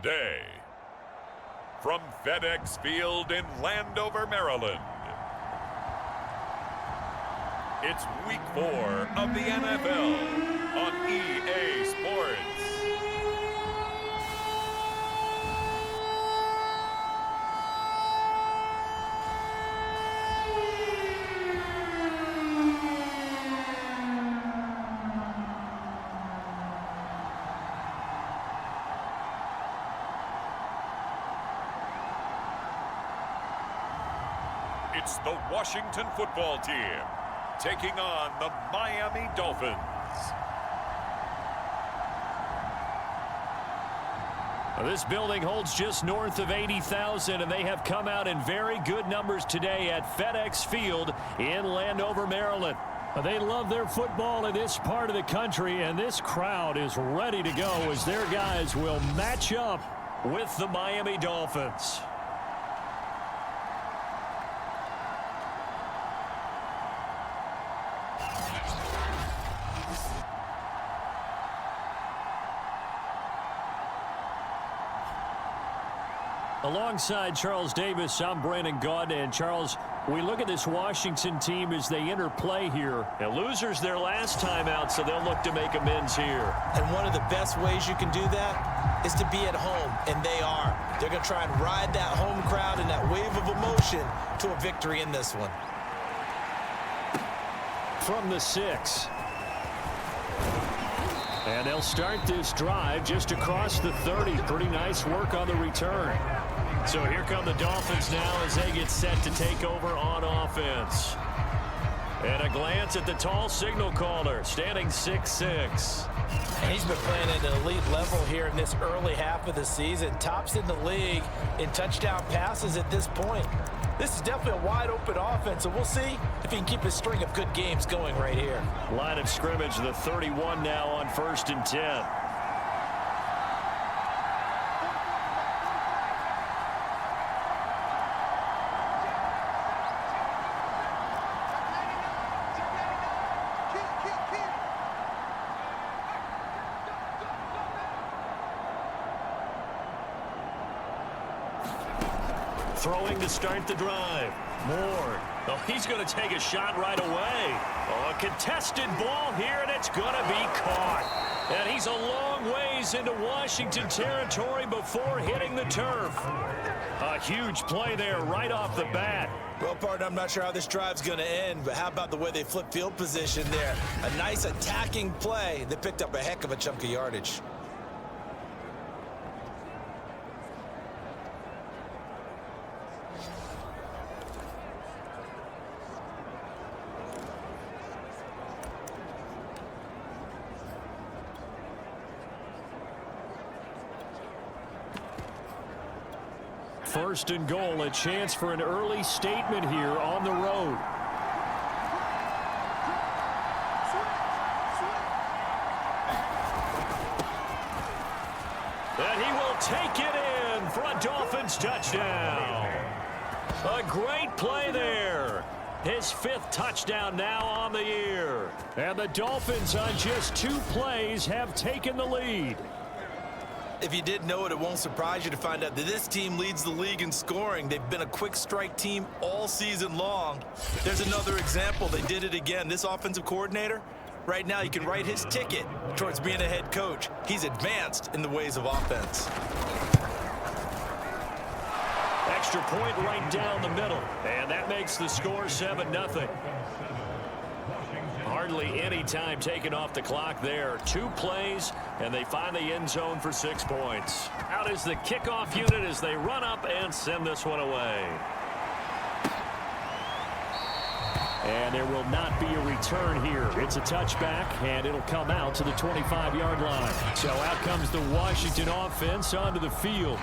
today. From FedEx Field in Landover, Maryland, it's Week 4 of the NFL on EA Sports. It's the Washington football team taking on the Miami Dolphins. This building holds just north of 80,000, and they have come out in very good numbers today at FedEx Field in Landover, Maryland. They love their football in this part of the country, and this crowd is ready to go as their guys will match up with the Miami Dolphins. Alongside Charles Davis, I'm Brandon Gaunt. And Charles, we look at this Washington team as they interplay here. And losers their last time out, so they'll look to make amends here. And one of the best ways you can do that is to be at home, and they are. They're going to try and ride that home crowd and that wave of emotion to a victory in this one. From the 6. And they'll start this drive just across the 30. Pretty nice work on the return. So here come the Dolphins now as they get set to take over on offense. And a glance at the tall signal caller, standing 6'6". And he's been playing at an elite level here in this early half of the season. Tops in the league in touchdown passes at this point. This is definitely a wide-open offense, and we'll see if he can keep his string of good games going right here. Line of scrimmage, the 31 now on 1st and 10. Throwing to start the drive. Moore. Oh, he's going to take a shot right away. Oh, a contested ball here, and it's going to be caught. And he's a long ways into Washington territory before hitting the turf. A huge play there right off the bat. Well, partner, I'm not sure how this drive's going to end, but how about the way they flip field position there? A nice attacking play that picked up a heck of a chunk of yardage. First and goal, a chance for an early statement here on the road. And he will take it in for a Dolphins touchdown. A great play there. His 5th touchdown now on the year. And the Dolphins on just 2 plays have taken the lead. If you didn't know it, it won't surprise you to find out that this team leads the league in scoring. They've been a quick strike team all season long. There's another example. They did it again. This offensive coordinator, right now you can write his ticket towards being a head coach. He's advanced in the ways of offense. Extra point right down the middle. And that makes the score 7-0. Hardly any time taken off the clock there. 2 plays, and they find the end zone for 6 points. Out is the kickoff unit as they run up and send this one away. And there will not be a return here. It's a touchback, and it'll come out to the 25-yard line. So out comes the Washington offense onto the field.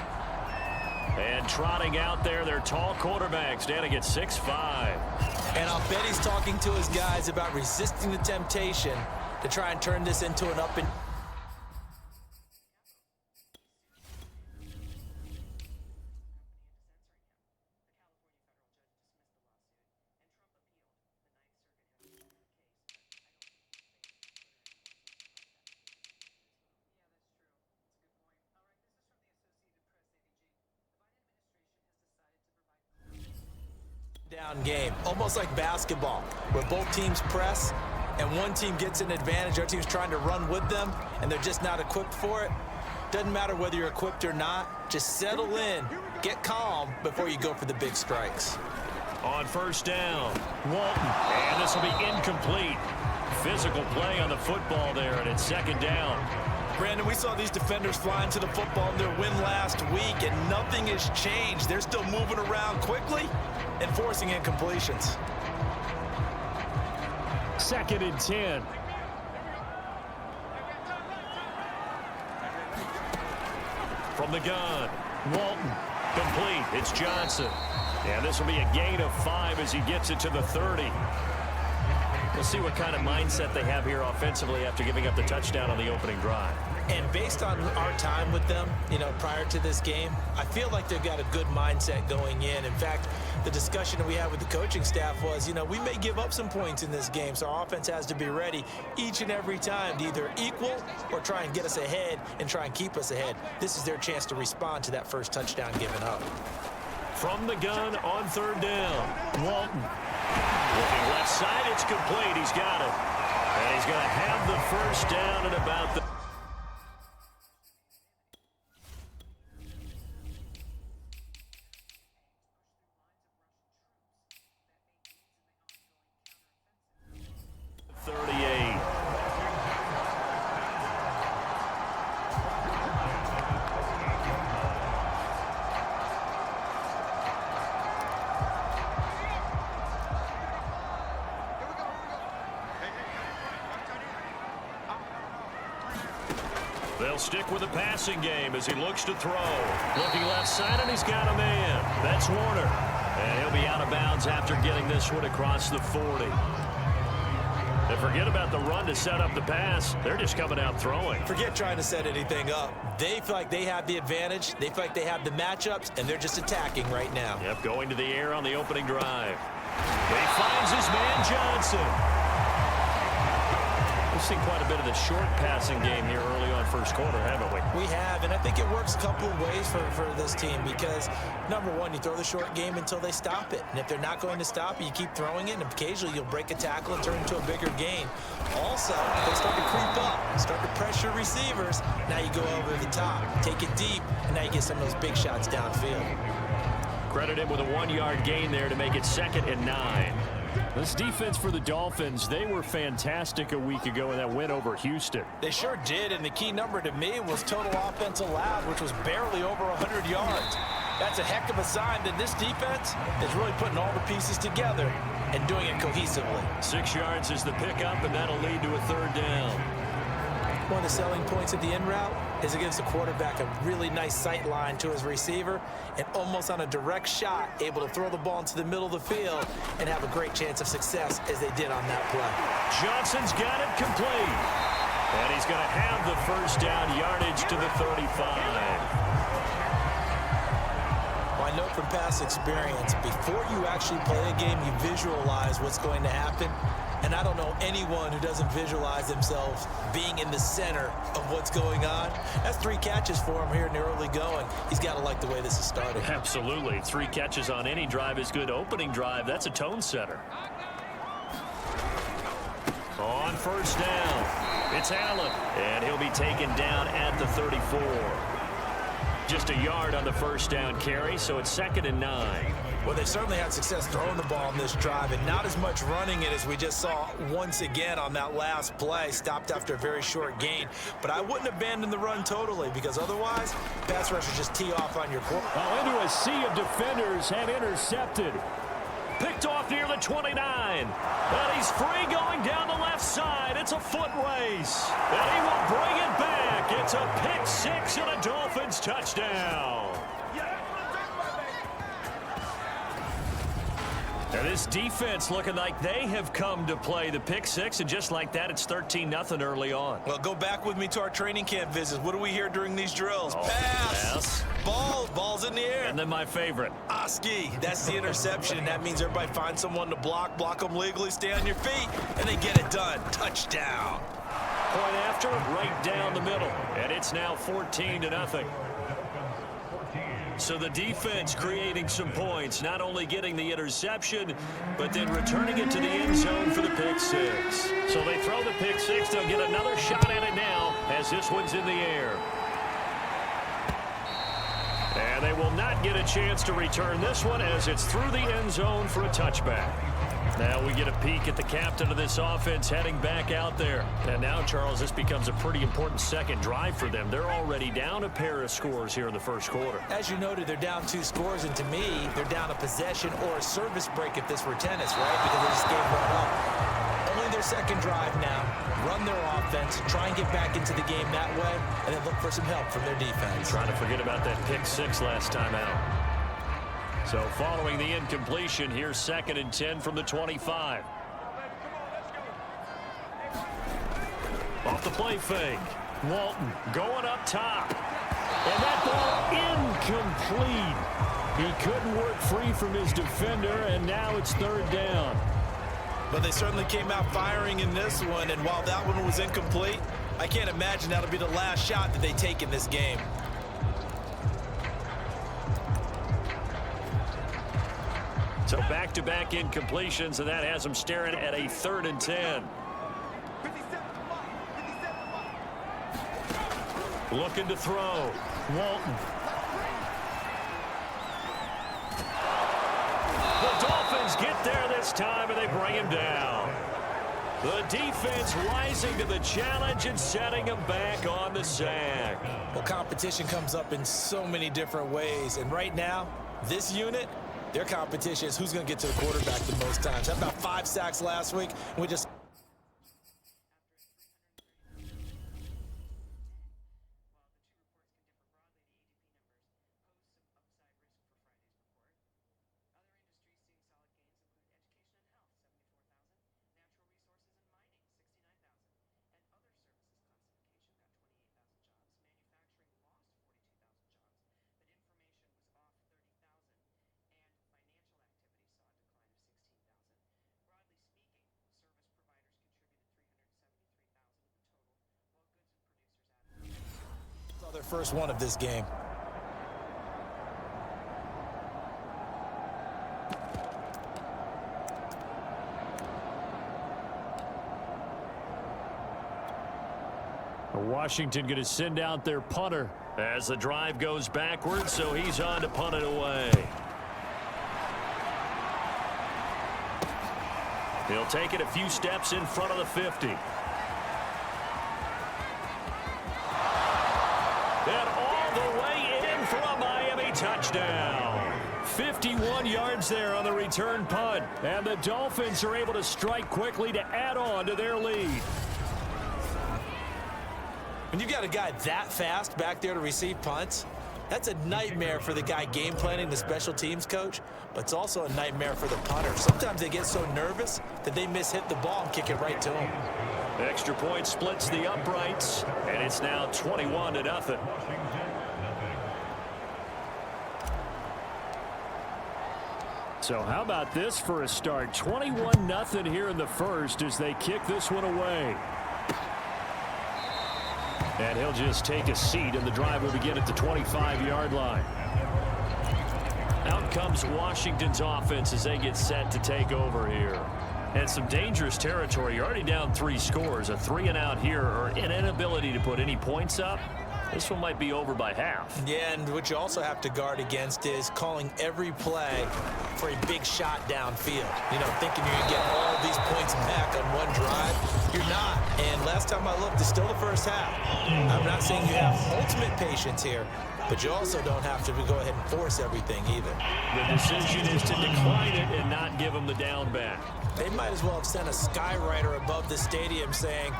And trotting out there, their tall quarterback standing at 6'5". And I'll bet he's talking to his guys about resisting the temptation to try and turn this into an up and Down game, almost like basketball, where both teams press and one team gets an advantage, our team's trying to run with them, and they're just not equipped for it. Doesn't matter whether you're equipped or not. Just settle in, get calm before you go for the big strikes. On first down, Walton, and this will be incomplete. Physical play on the football there, and it's second down. Brandon, we saw these defenders flying to the football in their win last week, and nothing has changed. They're still moving around quickly and forcing incompletions. Second and 10. From the gun, Walton, complete. It's Johnson. And this will be a gain of 5 as he gets it to the 30. We'll see what kind of mindset they have here offensively after giving up the touchdown on the opening drive. And based on our time with them, prior to this game, I feel like they've got a good mindset going in. In fact, the discussion that we had with the coaching staff was, we may give up some points in this game, so our offense has to be ready each and every time to either equal or try and get us ahead and try and keep us ahead. This is their chance to respond to that first touchdown given up. From the gun on third down, Walton. Looking left side, it's complete. He's got it. And he's going to have the first down at about the 38. They'll stick with the passing game as he looks to throw. Looking left side, and he's got a man. That's Warner. And he'll be out of bounds after getting this one across the 40. And forget about the run to set up the pass. They're just coming out throwing. Forget trying to set anything up. They feel like they have the advantage. They feel like they have the matchups, and they're just attacking right now. Yep, going to the air on the opening drive. He finds his man Johnson. We've seen quite a bit of the short passing game here early on first quarter, haven't we? We have, and I think it works a couple of ways for this team because, number one, you throw the short game until they stop it. And if they're not going to stop it, you keep throwing it, and occasionally you'll break a tackle and turn into a bigger gain. Also, if they start to creep up, start to pressure receivers, now you go over the top, take it deep, and now you get some of those big shots downfield. Credit him with a 1-yard gain there to make it 2nd and 9. This defense for the Dolphins, they were fantastic a week ago in that win over Houston. They sure did, and the key number to me was total offense allowed, which was barely over 100 yards. That's a heck of a sign that this defense is really putting all the pieces together and doing it cohesively. 6 yards is the pickup, and that'll lead to a 3rd down. One of the selling points of the in route is it gives the quarterback a really nice sight line to his receiver and almost on a direct shot able to throw the ball into the middle of the field and have a great chance of success as they did on that play. Johnson's got it complete. And he's going to have the first down yardage to the 35. Well, I know from past experience, before you actually play a game, you visualize what's going to happen. And I don't know anyone who doesn't visualize themselves being in the center of what's going on. That's 3 catches for him here in the early going. He's got to like the way this is started. Absolutely. 3 catches on any drive is good. Opening drive, that's a tone setter. On first down, it's Allen. And he'll be taken down at the 34. Just a yard on the first down carry, so it's 2nd and 9. Well, they've certainly had success throwing the ball on this drive and not as much running it as we just saw once again on that last play, stopped after a very short gain. But I wouldn't abandon the run totally because otherwise, pass rushers just tee off on your quarterback. Well, into a sea of defenders have intercepted. Picked off near the 29. And he's free going down the left side. It's a foot race. And he will bring it back. It's a pick 6 and a Dolphins touchdown. And this defense looking like they have come to play the pick 6, and just like that, it's 13-0 early on. Well, go back with me to our training camp visits. What do we hear during these drills? Oh, pass. Ball's in the air. And then my favorite. Oski, that's the interception. That means everybody finds someone to block them legally, stay on your feet, and they get it done. Touchdown. Point after, right down the middle. And it's now 14-0. So the defense creating some points, not only getting the interception, but then returning it to the end zone for the pick six. So they throw the pick six. They'll get another shot at it now as this one's in the air. And they will not get a chance to return this one as it's through the end zone for a touchback. Now we get a peek at the captain of this offense heading back out there. And now, Charles, this becomes a pretty important second drive for them. They're already down a pair of scores here in the first quarter. As you noted, they're down 2 scores, and to me, they're down a possession or a service break if this were tennis, right? Because they just gave one up. Only their second drive now. Run their offense, try and get back into the game that way, and then look for some help from their defense. Trying to forget about that pick six last time out. So following the incompletion, here's 2nd and 10 from the 25. Off the play fake. Walton going up top. And that ball incomplete. He couldn't work free from his defender, and now it's 3rd down. But they certainly came out firing in this one, and while that one was incomplete, I can't imagine that'll be the last shot that they take in this game. So back-to-back incompletions, and that has them staring at a 3rd and 10. Looking to throw. Walton. The Dolphins get there this time, and they bring him down. The defense rising to the challenge and setting him back on the sack. Well, competition comes up in so many different ways, and right now, this unit, their competition is who's going to get to the quarterback the most times. Had about 5 sacks last week, and we just... their first one of this game. Washington going to send out their punter as the drive goes backwards, so he's on to punt it away. He'll take it a few steps in front of the 50. And all the way in for a Miami touchdown. 51 yards there on the return punt. And the Dolphins are able to strike quickly to add on to their lead. When you've got a guy that fast back there to receive punts, that's a nightmare for the guy game planning, the special teams coach, but it's also a nightmare for the punter. Sometimes they get so nervous that they mishit the ball and kick it right to him. Extra point splits the uprights, and it's now 21-0. So how about this for a start? 21-0 here in the first as they kick this one away. And he'll just take a seat, and the drive will begin at the 25-yard line. Out comes Washington's offense as they get set to take over here. And some dangerous territory. You're already down 3 scores. A 3-and-out here, or an inability to put any points up. This one might be over by half. Yeah, and what you also have to guard against is calling every play for a big shot downfield. You know, thinking you're going to get all these points back on one drive. You're not. And last time I looked, it's still the first half. I'm not saying you have ultimate patience here, but you also don't have to go ahead and force everything either. The decision is to decline it and not give them the down back. They might as well have sent a skywriter above the stadium saying,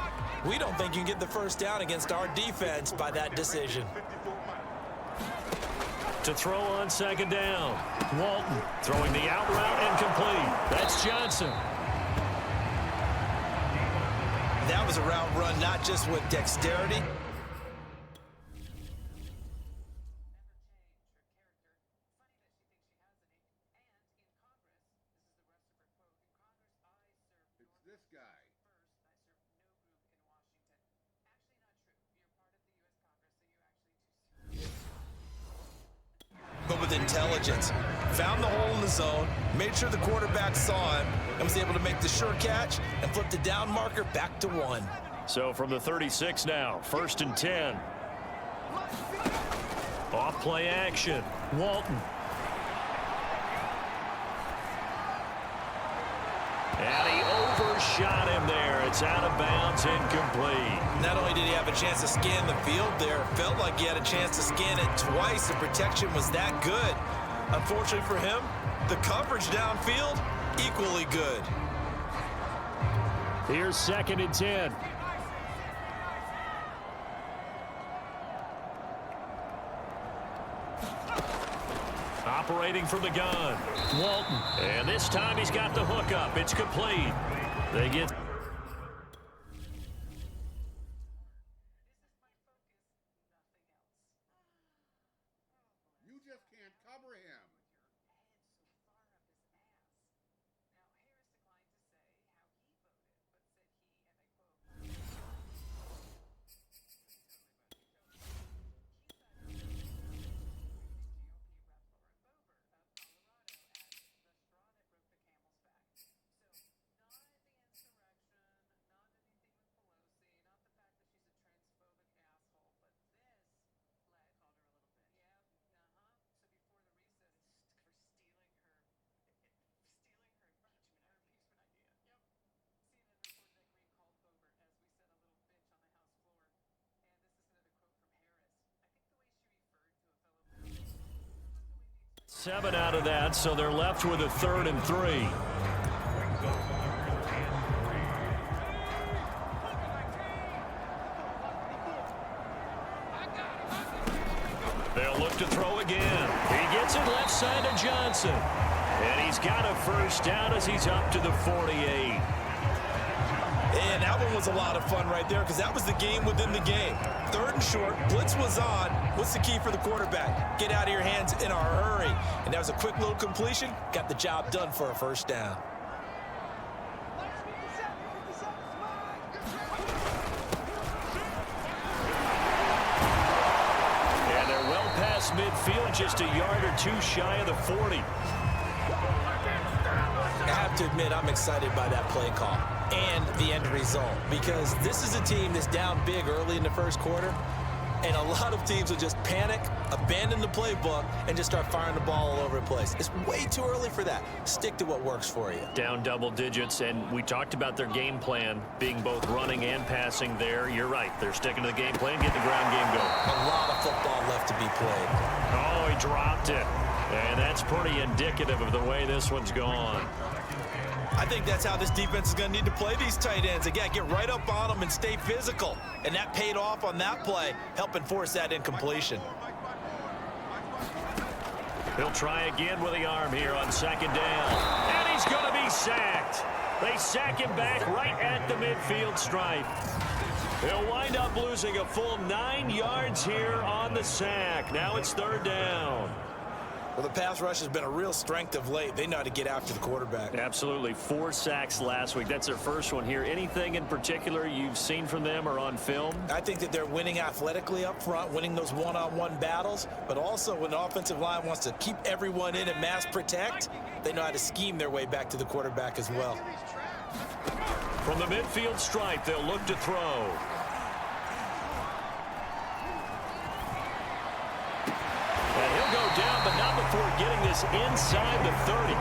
we don't think you can get the first down against our defense by that decision. To throw on 2nd down. Walton throwing the out route incomplete. That's Johnson. That was a route run not just with dexterity. But with intelligence. Found the hole in the zone, made sure the quarterback saw him, and was able to make the sure catch and flip the down marker back to 1. So from the 36 now, 1st and 10. Off play action. Walton. And he overshot him there. It's out of bounds, incomplete. Not only did he have a chance to scan the field there, felt like he had a chance to scan it twice. The protection was that good. Unfortunately for him, the coverage downfield, equally good. Here's 2nd and 10. Operating from the gun, Walton. And this time he's got the hook up. It's complete. They get... You just can't cover him. Seven out of that, so they're left with a 3rd and 3. They'll look to throw again. He gets it left side to Johnson. And he's got a 1st down as he's up to the 48. And that one was a lot of fun right there because that was the game within the game. 3rd and short, blitz was on. What's the key for the quarterback? Get out of your hands in a hurry. And that was a quick little completion. Got the job done for a 1st down. And they're well past midfield, just a yard or 2 shy of the 40. I have to admit, I'm excited by that play call and the end result because this is a team that's down big early in the 1st quarter, and a lot of teams will just panic, abandon the playbook, and just start firing the ball all over the place. It's way too early for that. Stick to what works for you. Down double digits, and we talked about their game plan being both running and passing there. You're right. They're sticking to the game plan, getting the ground game going. A lot of football left to be played. Oh, he dropped it. And that's pretty indicative of the way this one's gone. I think that's how this defense is going to need to play these tight ends. Again, get right up on them and stay physical. And that paid off on that play, helping force that incompletion. He'll try again with the arm here on 2nd down. And he's going to be sacked. They sack him back right at the midfield stripe. He'll wind up losing a full 9 yards here on the sack. Now it's 3rd down. Well, the pass rush has been a real strength of late. They know how to get after the quarterback. Absolutely. 4 sacks last week. That's their first one here. Anything in particular you've seen from them or on film? I think that they're winning athletically up front, winning those one-on-one battles, but also when the offensive line wants to keep everyone in and mass protect, they know how to scheme their way back to the quarterback as well. From the midfield stripe, they'll look to throw. And he'll go down, but not before getting this inside the 30.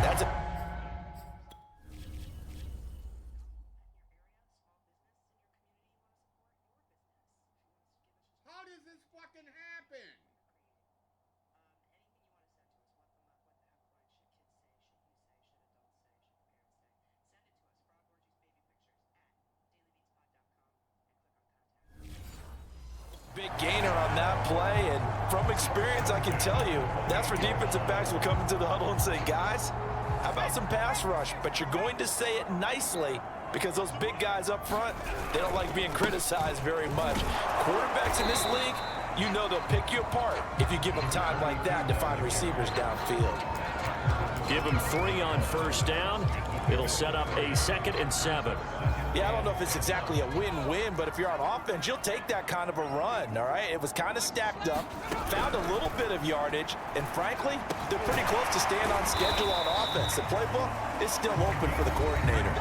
That's a... How does this fucking happen? Big gainer on that play, and from experience, I can tell you, that's where defensive backs will come into the huddle and say, guys, how about some pass rush? But you're going to say it nicely because those big guys up front, they don't like being criticized very much. Quarterbacks in this league, you know they'll pick you apart if you give them time like that to find receivers downfield. Give them 3 on 1st down. It'll set up a 2nd and 7. Yeah, I don't know if it's exactly a win-win, but if you're on offense, you'll take that kind of a run, all right? It was kind of stacked up, found a little bit of yardage, and frankly, they're pretty close to staying on schedule on offense. The playbook is still open for the coordinator.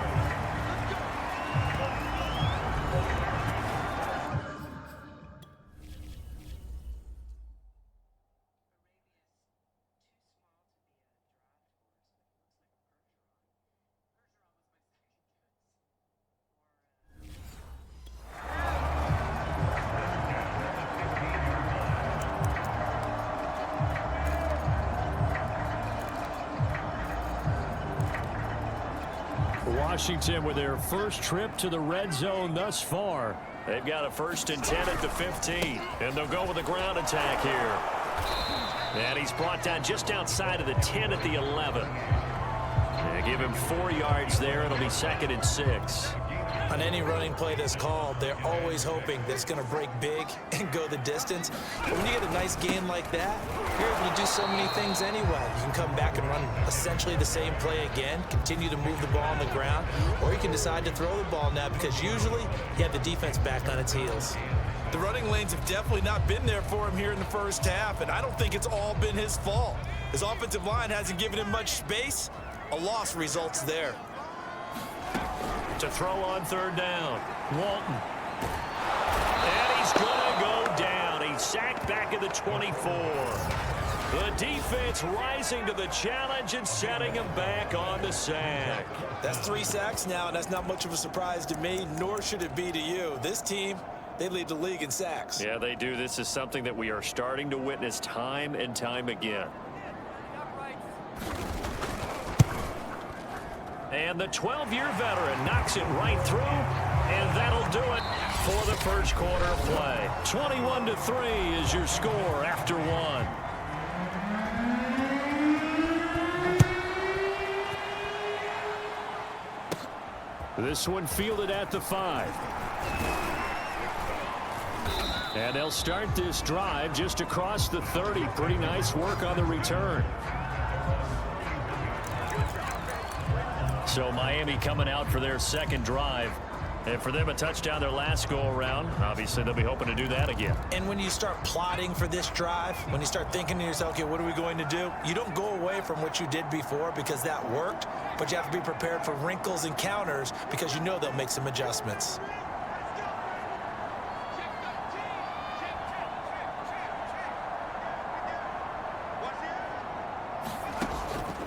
Washington with their first trip to the red zone thus far. They've got a 1st and 10 at the 15. And they'll go with a ground attack here. And he's brought down just outside of the 10 at the 11. And give him 4 yards there. It'll be 2nd and 6. On any running play that's called, they're always hoping that it's going to break big and go the distance. But when you get a nice gain like that, you're able to do so many things anyway. You can come back and run essentially the same play again, continue to move the ball on the ground, or you can decide to throw the ball now because usually you have the defense back on its heels. The running lanes have definitely not been there for him here in the first half, and I don't think it's all been his fault. His offensive line hasn't given him much space. A loss results there. To throw on 3rd down. Walton. And he's going to go down. He's sacked back at the 24. The defense rising to the challenge and setting him back on the sack. That's 3 sacks now, and that's not much of a surprise to me, nor should it be to you. This team, they lead the league in sacks. Yeah, they do. This is something that we are starting to witness time and time again. And the 12-year veteran knocks it right through, and that'll do it for the first quarter of play. 21-3 is your score after 1. This one fielded at the 5. And they'll start this drive just across the 30. Pretty nice work on the return. So Miami coming out for their 2nd drive. And for them, a touchdown their last go-around. Obviously, they'll be hoping to do that again. And when you start plotting for this drive, when you start thinking to yourself, okay, what are we going to do? You don't go away from what you did before because that worked, but you have to be prepared for wrinkles and counters because you know they'll make some adjustments.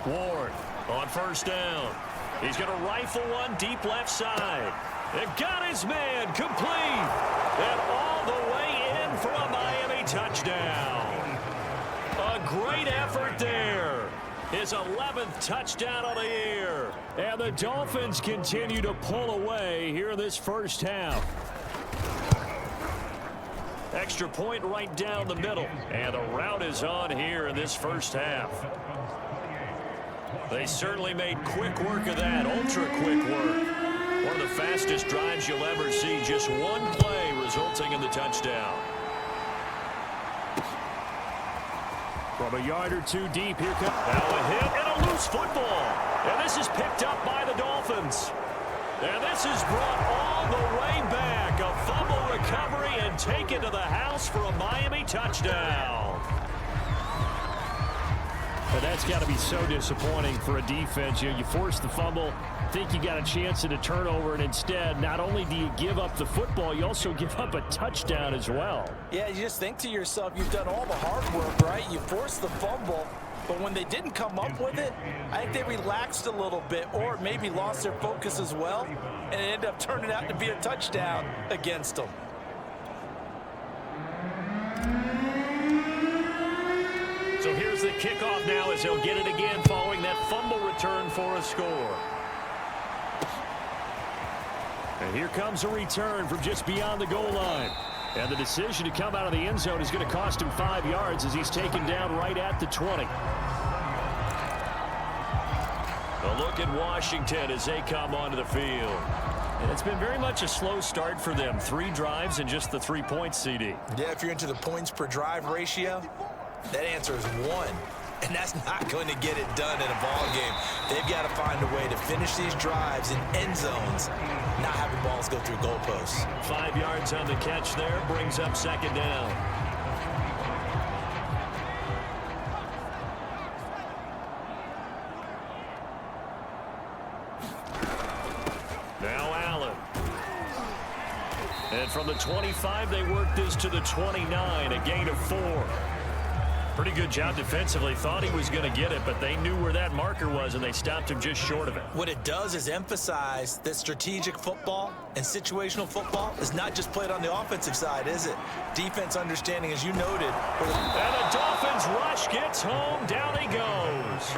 Ward on 1st down. He's going to rifle one deep left side. And got his man complete. And all the way in for a Miami touchdown. A great effort there. His 11th touchdown of the year. And the Dolphins continue to pull away here in this first half. Extra point right down the middle. And the route is on here in this first half. They certainly made quick work of that, ultra quick work. One of the fastest drives you'll ever see, just one play resulting in the touchdown. From a yard or 2 deep, here comes now a hit and a loose football. And this is picked up by the Dolphins. And this is brought all the way back. A fumble recovery and taken to the house for a Miami touchdown. But that's got to be so disappointing for a defense. You force the fumble, think you got a chance at a turnover, and instead, not only do you give up the football, you also give up a touchdown as well. Yeah, you just think to yourself, you've done all the hard work, right? You forced the fumble, but when they didn't come up with it, I think they relaxed a little bit or maybe lost their focus as well, and it ended up turning out to be a touchdown against them. So here's the kickoff now as he'll get it again following that fumble return for a score. And here comes a return from just beyond the goal line. And the decision to come out of the end zone is going to cost him 5 yards as he's taken down right at the 20. A look at Washington as they come onto the field. And it's been very much a slow start for them. 3 drives and just the 3 points, CD. Yeah, if you're into the points per drive ratio, that answer is 1. and that's not going to get it done in a ball game. They've got to find a way to finish these drives in end zones, not having balls go through goalposts. 5 yards on the catch there, brings up second down. Now Allen. And from the 25, they work this to the 29, a gain of 4. Pretty good job defensively. Thought he was going to get it, but they knew where that marker was, and they stopped him just short of it. What it does is emphasize that strategic football and situational football is not just played on the offensive side, is it? Defense understanding, as you noted. And the Dolphins rush gets home. Down he goes.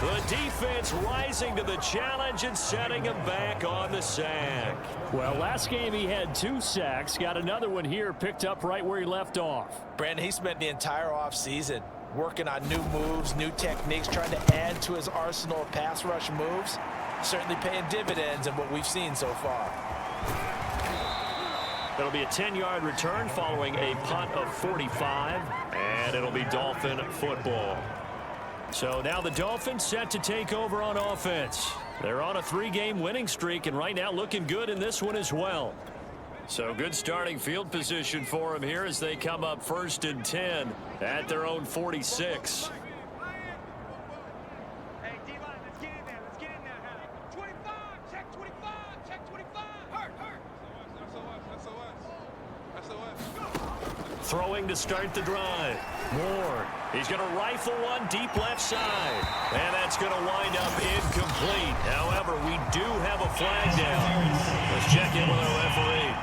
The defense rising to the challenge and setting him back on the sack. Well, last game he had 2 sacks. Got another one here, picked up right where he left off. Brandon, he spent the entire offseason working on new moves, new techniques, trying to add to his arsenal of pass rush moves. Certainly paying dividends in what we've seen so far. It'll be a 10-yard return following a punt of 45, and it'll be Dolphin football. So now the Dolphins set to take over on offense. They're on a 3-game winning streak, and right now looking good in this one as well. So good starting field position for them here as they come up 1st and 10 at their own 46. Hey, D-line, let's get in there. Let's get in there. 25, check 25, check 25. Hurt. That's us. Throwing to start the drive. Ward. He's going to rifle one deep left side. And that's going to wind up incomplete. However, we do have a flag down. Let's check in with our referee.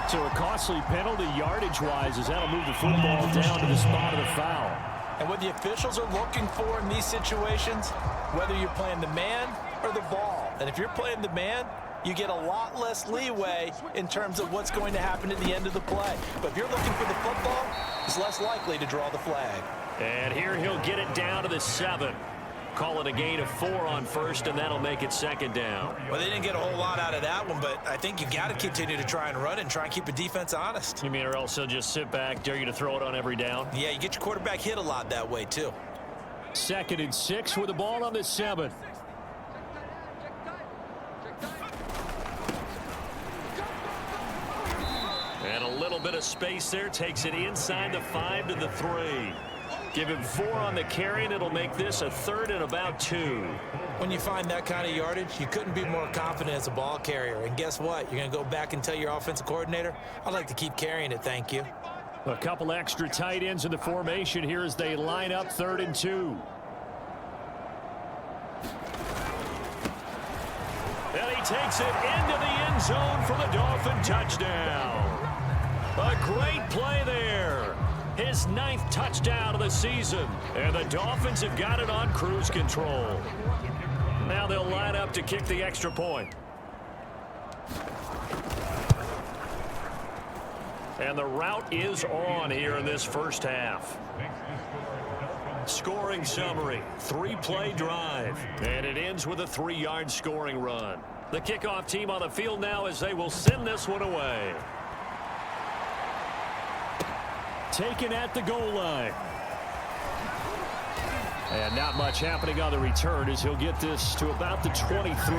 So a costly penalty yardage-wise as that'll move the football down to the spot of the foul. And what the officials are looking for in these situations, whether you're playing the man or the ball. And if you're playing the man, you get a lot less leeway in terms of what's going to happen at the end of the play. But if you're looking for the football, it's less likely to draw the flag. And here he'll get it down to the 7. Call it a gain of 4 on 1st, and that'll make it 2nd down. Well, they didn't get a whole lot out of that one, but I think you got to continue to try and run and try and keep the defense honest. You mean or else he'll just sit back, dare you to throw it on every down? Yeah, you get your quarterback hit a lot that way, too. 2nd and 6 with the ball on the 7. And a little bit of space there takes it inside the 5 to the 3. Give him 4 on the carry, and it'll make this a 3rd and about 2. When you find that kind of yardage, you couldn't be more confident as a ball carrier. And guess what? You're going to go back and tell your offensive coordinator, I'd like to keep carrying it, thank you. A couple extra tight ends in the formation here as they line up 3rd and 2. And he takes it into the end zone for the Dolphin touchdown. A great play there. His 9th touchdown of the season. And the Dolphins have got it on cruise control. Now they'll line up to kick the extra point. And the route is on here in this first half. Scoring summary, 3-play drive. And it ends with a 3-yard scoring run. The kickoff team on the field now as they will send this one away. Taken at the goal line. And not much happening on the return as he'll get this to about the 23.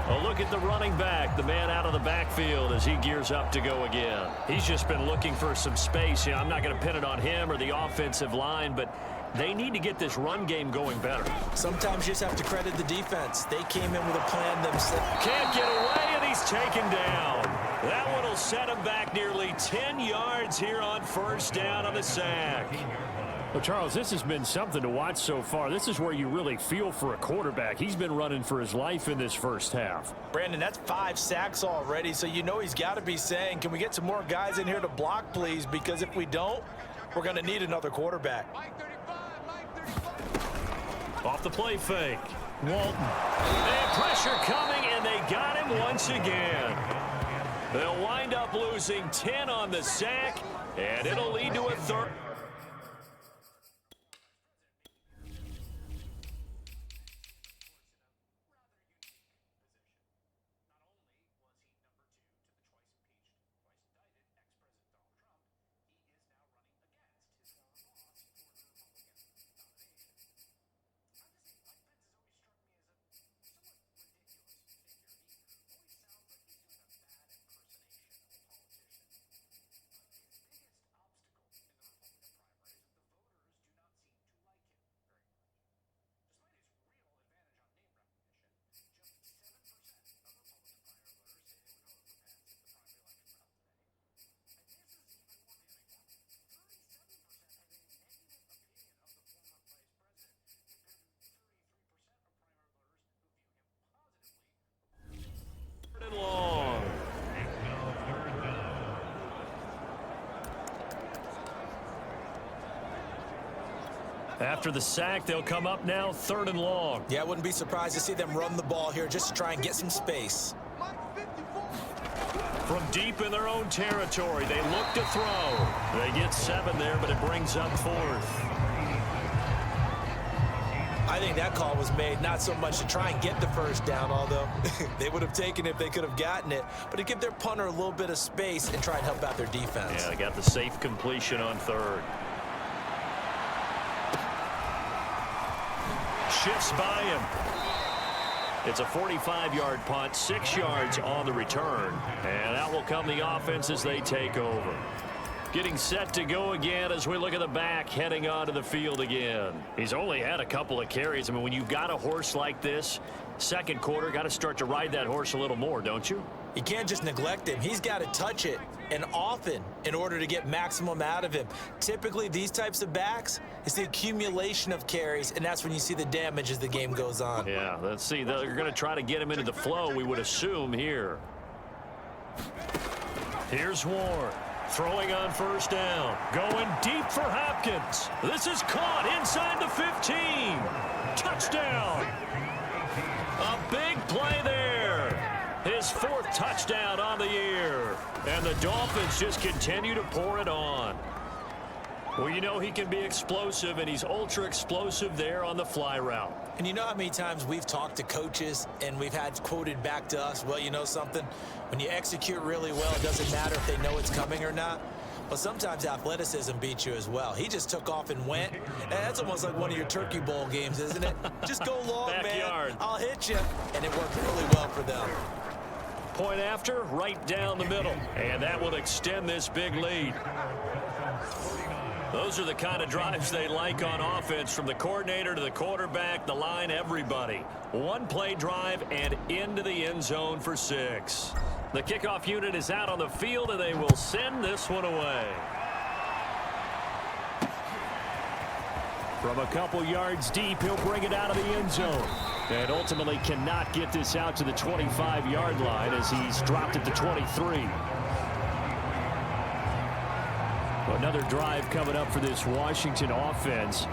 A look at the running back, the man out of the backfield as he gears up to go again. He's just been looking for some space. I'm not going to pin it on him or the offensive line, but they need to get this run game going better. Sometimes you just have to credit the defense. They came in with a plan themselves. Can't get away, and he's taken down. That one will set him back nearly 10 yards here on 1st down on the sack. Well, Charles, this has been something to watch so far. This is where you really feel for a quarterback. He's been running for his life in this first half. Brandon, that's 5 sacks already, so you know he's got to be saying, can we get some more guys in here to block, please? Because if we don't, we're going to need another quarterback. Off the play fake. Walton. And pressure coming, and they got him once again. They'll wind up losing 10 on the sack, and it'll lead to a 3rd. After the sack, they'll come up now 3rd and long. Yeah, I wouldn't be surprised to see them run the ball here just to try and get some space. From deep in their own territory, they look to throw. They get 7 there, but it brings up 4th. I think that call was made not so much to try and get the first down, although they would have taken it if they could have gotten it, but to give their punter a little bit of space and try and help out their defense. Yeah, they got the safe completion on 3rd. Shifts by him. It's a 45-yard punt, 6 yards on the return, and out will come the offense as they take over. Getting set to go again as we look at the back heading onto the field again. He's only had a couple of carries. I mean, when you've got a horse like this, second quarter, got to start to ride that horse a little more, don't you? You can't just neglect him. He's got to touch it, and often, in order to get maximum out of him. Typically, these types of backs, it's the accumulation of carries, and that's when you see the damage as the game goes on. Yeah, let's see. They're going to try to get him into the flow, we would assume here. Here's Ward. Throwing on 1st down. Going deep for Hopkins. This is caught inside the 15. Touchdown. A big play there. His 4th touchdown on the year. And the Dolphins just continue to pour it on. Well, you know he can be explosive, and he's ultra explosive there on the fly route. And you know how many times we've talked to coaches and we've had quoted back to us, well, you know something? When you execute really well, it doesn't matter if they know it's coming or not. Well, sometimes athleticism beats you as well. He just took off and went. And that's almost like one of your Turkey Bowl games, isn't it? Just go long, Backyard. man. I'll hit you. And it worked really well for them. Point after, right down the middle. And that will extend this big lead. Those are the kind of drives they like on offense, from the coordinator to the quarterback, the line, everybody. One play drive and into the end zone for 6. The kickoff unit is out on the field, and they will send this one away. From a couple yards deep, he'll bring it out of the end zone. And ultimately cannot get this out to the 25-yard line as he's dropped it to 23. Another drive coming up for this Washington offense.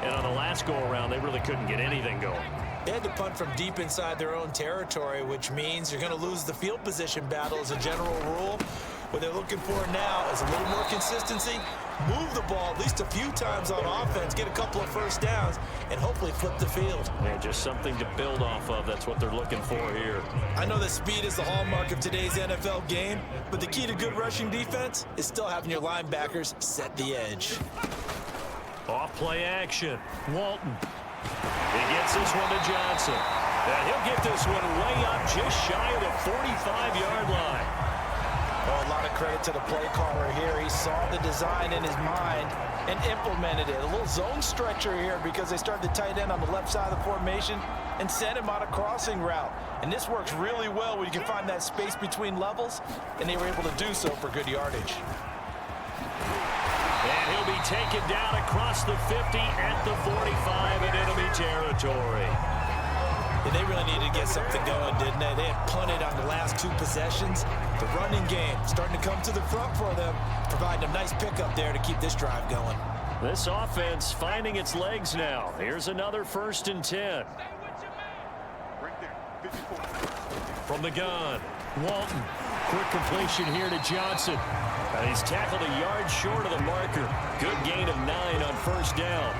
And on the last go-around, they really couldn't get anything going. They had to punt from deep inside their own territory, which means you're going to lose the field position battle as a general rule. What they're looking for now is a little more consistency, move the ball at least a few times on offense, get a couple of first downs, and hopefully flip the field. Yeah, just something to build off of. That's what they're looking for here. I know that speed is the hallmark of today's NFL game, but the key to good rushing defense is still having your linebackers set the edge. Off play action. Walton. He gets this one to Johnson. And he'll get this one way up just shy of the 45-yard line. Oh, a lot of credit to the play caller here. He saw the design in his mind and implemented it. A little zone stretcher here because they started the tight end on the left side of the formation and sent him on a crossing route. And this works really well when you can find that space between levels, and they were able to do so for good yardage. And he'll be taken down across the 50 at the 45 in enemy territory. Yeah, they really needed to get something going, didn't they? They had punted on the last 2 possessions. The running game starting to come to the front for them, providing a nice pickup there to keep this drive going. This offense finding its legs now. Here's another 1st and 10. Right there, 54. From the gun, Walton. Quick completion here to Johnson. And he's tackled a yard short of the marker. Good gain of 9 on 1st down.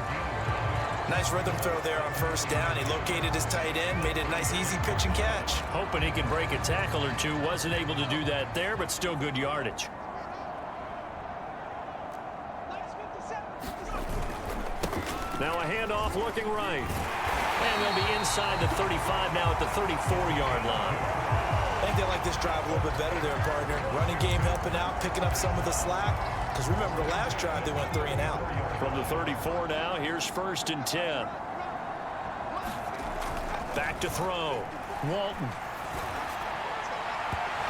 Nice rhythm throw there on 1st down. He located his tight end, made it a nice easy pitch and catch. Hoping he can break a tackle or two. Wasn't able to do that there, but still good yardage. Now a handoff looking right. And they'll be inside the 35 now at the 34-yard line. I think they like this drive a little bit better there, partner. Running game helping out, picking up some of the slack. Because remember, the last drive, they went 3 and out. From the 34 now, here's 1st and 10. Back to throw. Walton.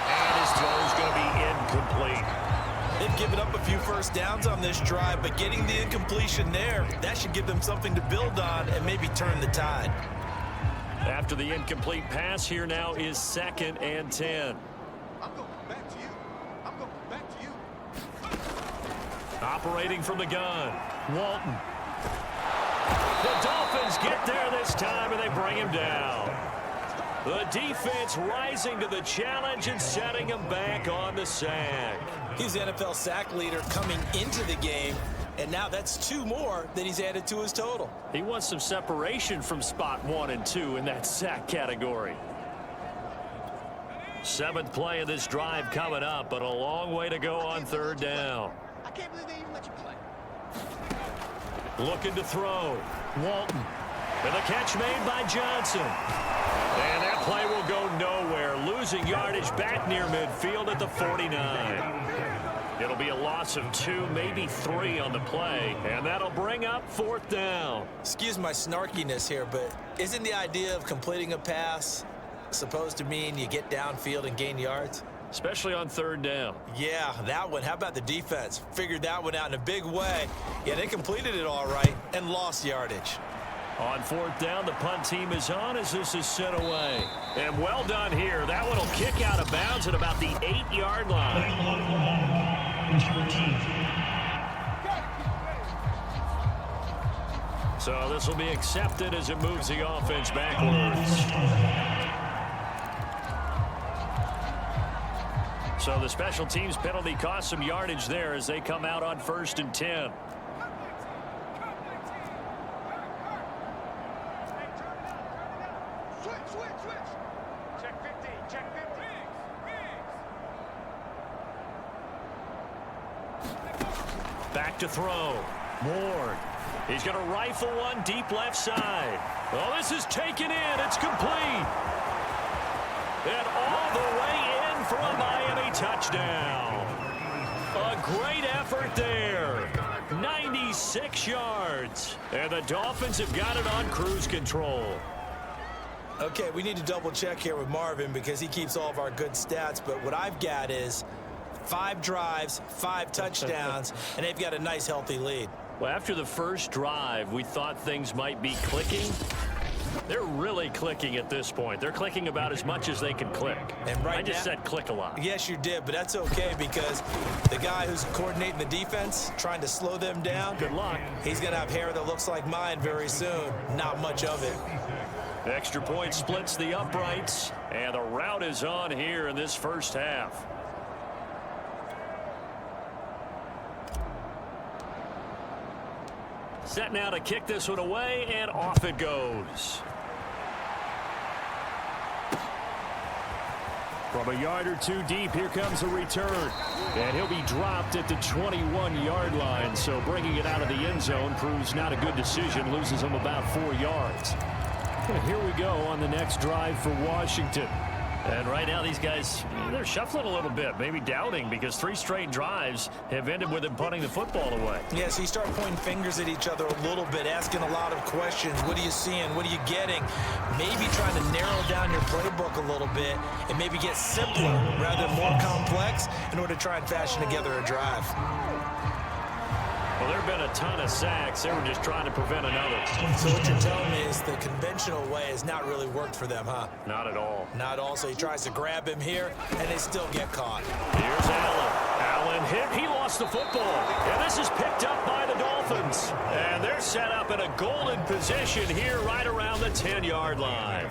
And his throw is going to be incomplete. They've given up a few first downs on this drive, but getting the incompletion there, that should give them something to build on and maybe turn the tide. After the incomplete pass, here now is 2nd and 10. I'm going back to you. I'm going back to you. Operating from the gun, Walton. does get there this time, and they bring him down. The defense rising to the challenge and setting him back on the sack. He's the NFL sack leader coming into the game, and now that's 2 more that he's added to his total. He wants some separation from spot 1 and 2 in that sack category. 7th play of this drive coming up, but a long way to go on 3rd down. I can't believe they even let you play. Looking to throw. Walton. And the catch made by Johnson. And that play will go nowhere. Losing yardage back near midfield at the 49. It'll be a loss of 2, maybe 3 on the play. And that'll bring up 4th down. Excuse my snarkiness here, but isn't the idea of completing a pass supposed to mean you get downfield and gain yards? Especially on 3rd down. Yeah, that one. How about the defense? Figured that one out in a big way. Yeah, they completed it all right and lost yardage. On 4th down, the punt team is on as this is sent away. And well done here. That one will kick out of bounds at about the 8-yard line. So this will be accepted as it moves the offense backwards. So the special teams penalty cost some yardage there as they come out on 1st and 10. Back to throw. Ward. He's going to rifle one deep left side. Oh, this is taken in. It's complete. And all the way in for a Miami touchdown. A great effort there. 96 yards. And the Dolphins have got it on cruise control. Okay, we need to double check here with Marvin because he keeps all of our good stats. But what I've got is 5 drives, 5 touchdowns, and they've got a nice, healthy lead. Well, after the first drive, we thought things might be clicking. They're really clicking at this point. They're clicking about as much as they can click. And right I just now, said click a lot. Yes, you did, but that's okay because the guy who's coordinating the defense, trying to slow them down, Good luck. he's going to have hair that looks like mine very soon. Not much of it. Extra point splits the uprights, and the route is on here in this first half. Set now to kick this one away, and off it goes. From a yard or 2 deep, here comes a return. And he'll be dropped at the 21-yard line, so bringing it out of the end zone proves not a good decision, loses him about 4 yards. And here we go on the next drive for Washington. And right now these guys, they're shuffling a little bit, maybe doubting because 3 straight drives have ended with them punting the football away. Yeah, so you start pointing fingers at each other a little bit, asking a lot of questions. What are you seeing? What are you getting? Maybe trying to narrow down your playbook a little bit and maybe get simpler rather than more complex in order to try and fashion together a drive. Well, there have been a ton of sacks. They were just trying to prevent another. So what you're telling me is the conventional way has not really worked for them, huh? Not at all. Not all. So he tries to grab him here, and they still get caught. Here's Allen. Allen hit. He lost the football. And this is picked up by the Dolphins. And they're set up in a golden position here right around the 10-yard line.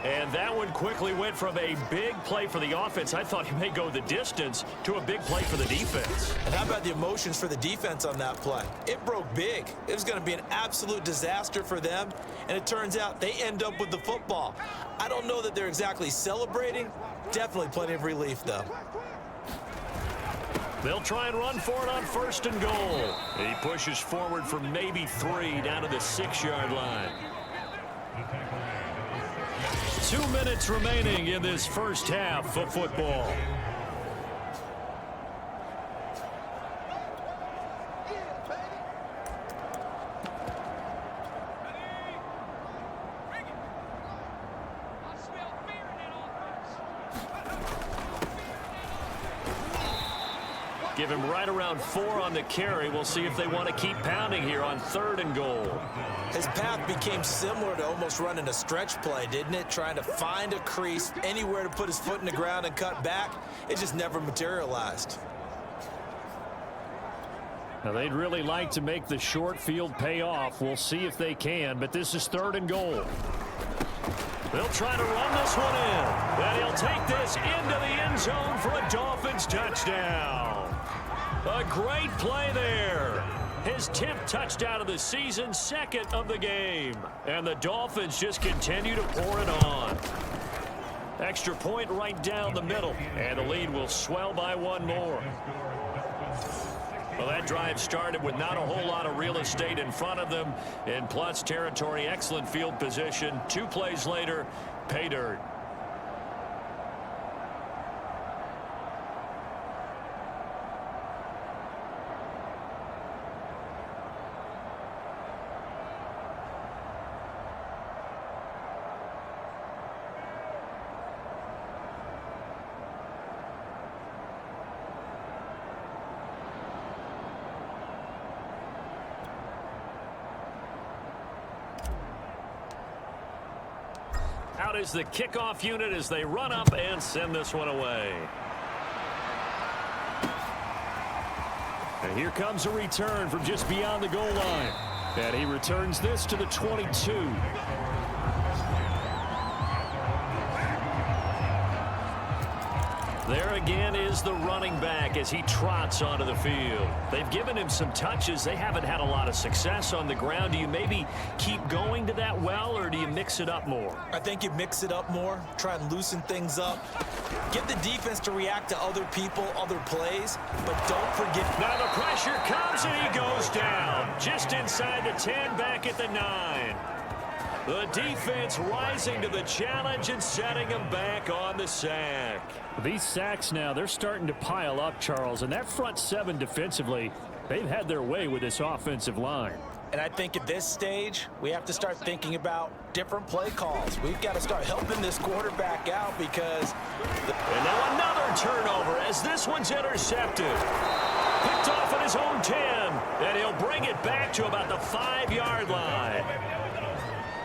And that one quickly went from a big play for the offense, I thought he may go the distance, to a big play for the defense. And how about the emotions for the defense on that play? It broke big. It was going to be an absolute disaster for them, and it turns out they end up with the football. I don't know that they're exactly celebrating. Definitely plenty of relief, though. They'll try and run for it on 1st and goal. He pushes forward for maybe 3 down to the 6-yard line. 2 minutes remaining in this first half of football. Give him right around 4 on the carry. We'll see if they want to keep pounding here on 3rd and goal. His path became similar to almost running a stretch play, didn't it? Trying to find a crease, anywhere to put his foot in the ground and cut back. It just never materialized. Now, they'd really like to make the short field pay off. We'll see if they can, but this is 3rd and goal. They'll try to run this one in. And he'll take this into the end zone for a Dolphins touchdown. A great play there. His 10th touchdown of the season, 2nd of the game. And the Dolphins just continue to pour it on. Extra point right down the middle. And the lead will swell by 1 more. Well, that drive started with not a whole lot of real estate in front of them. In plus territory, excellent field position. 2 plays later, pay dirt. Out is the kickoff unit as they run up and send this one away. And here comes a return from just beyond the goal line. And he returns this to the 22. There again is the running back as he trots onto the field. They've given him some touches. They haven't had a lot of success on the ground. Do you maybe keep going to that well, or do you mix it up more? I think you mix it up more, try and loosen things up. Get the defense to react to other people, other plays, but don't forget. Now the pressure comes and he goes down. Just inside the 10, back at the 9. The defense rising to the challenge and setting him back on the sack. These sacks now, they're starting to pile up, Charles, and that front 7 defensively, they've had their way with this offensive line. And I think at this stage, we have to start thinking about different play calls. We've got to start helping this quarterback out because... And now another turnover as this one's intercepted. Picked off at his own 10, and he'll bring it back to about the 5-yard line.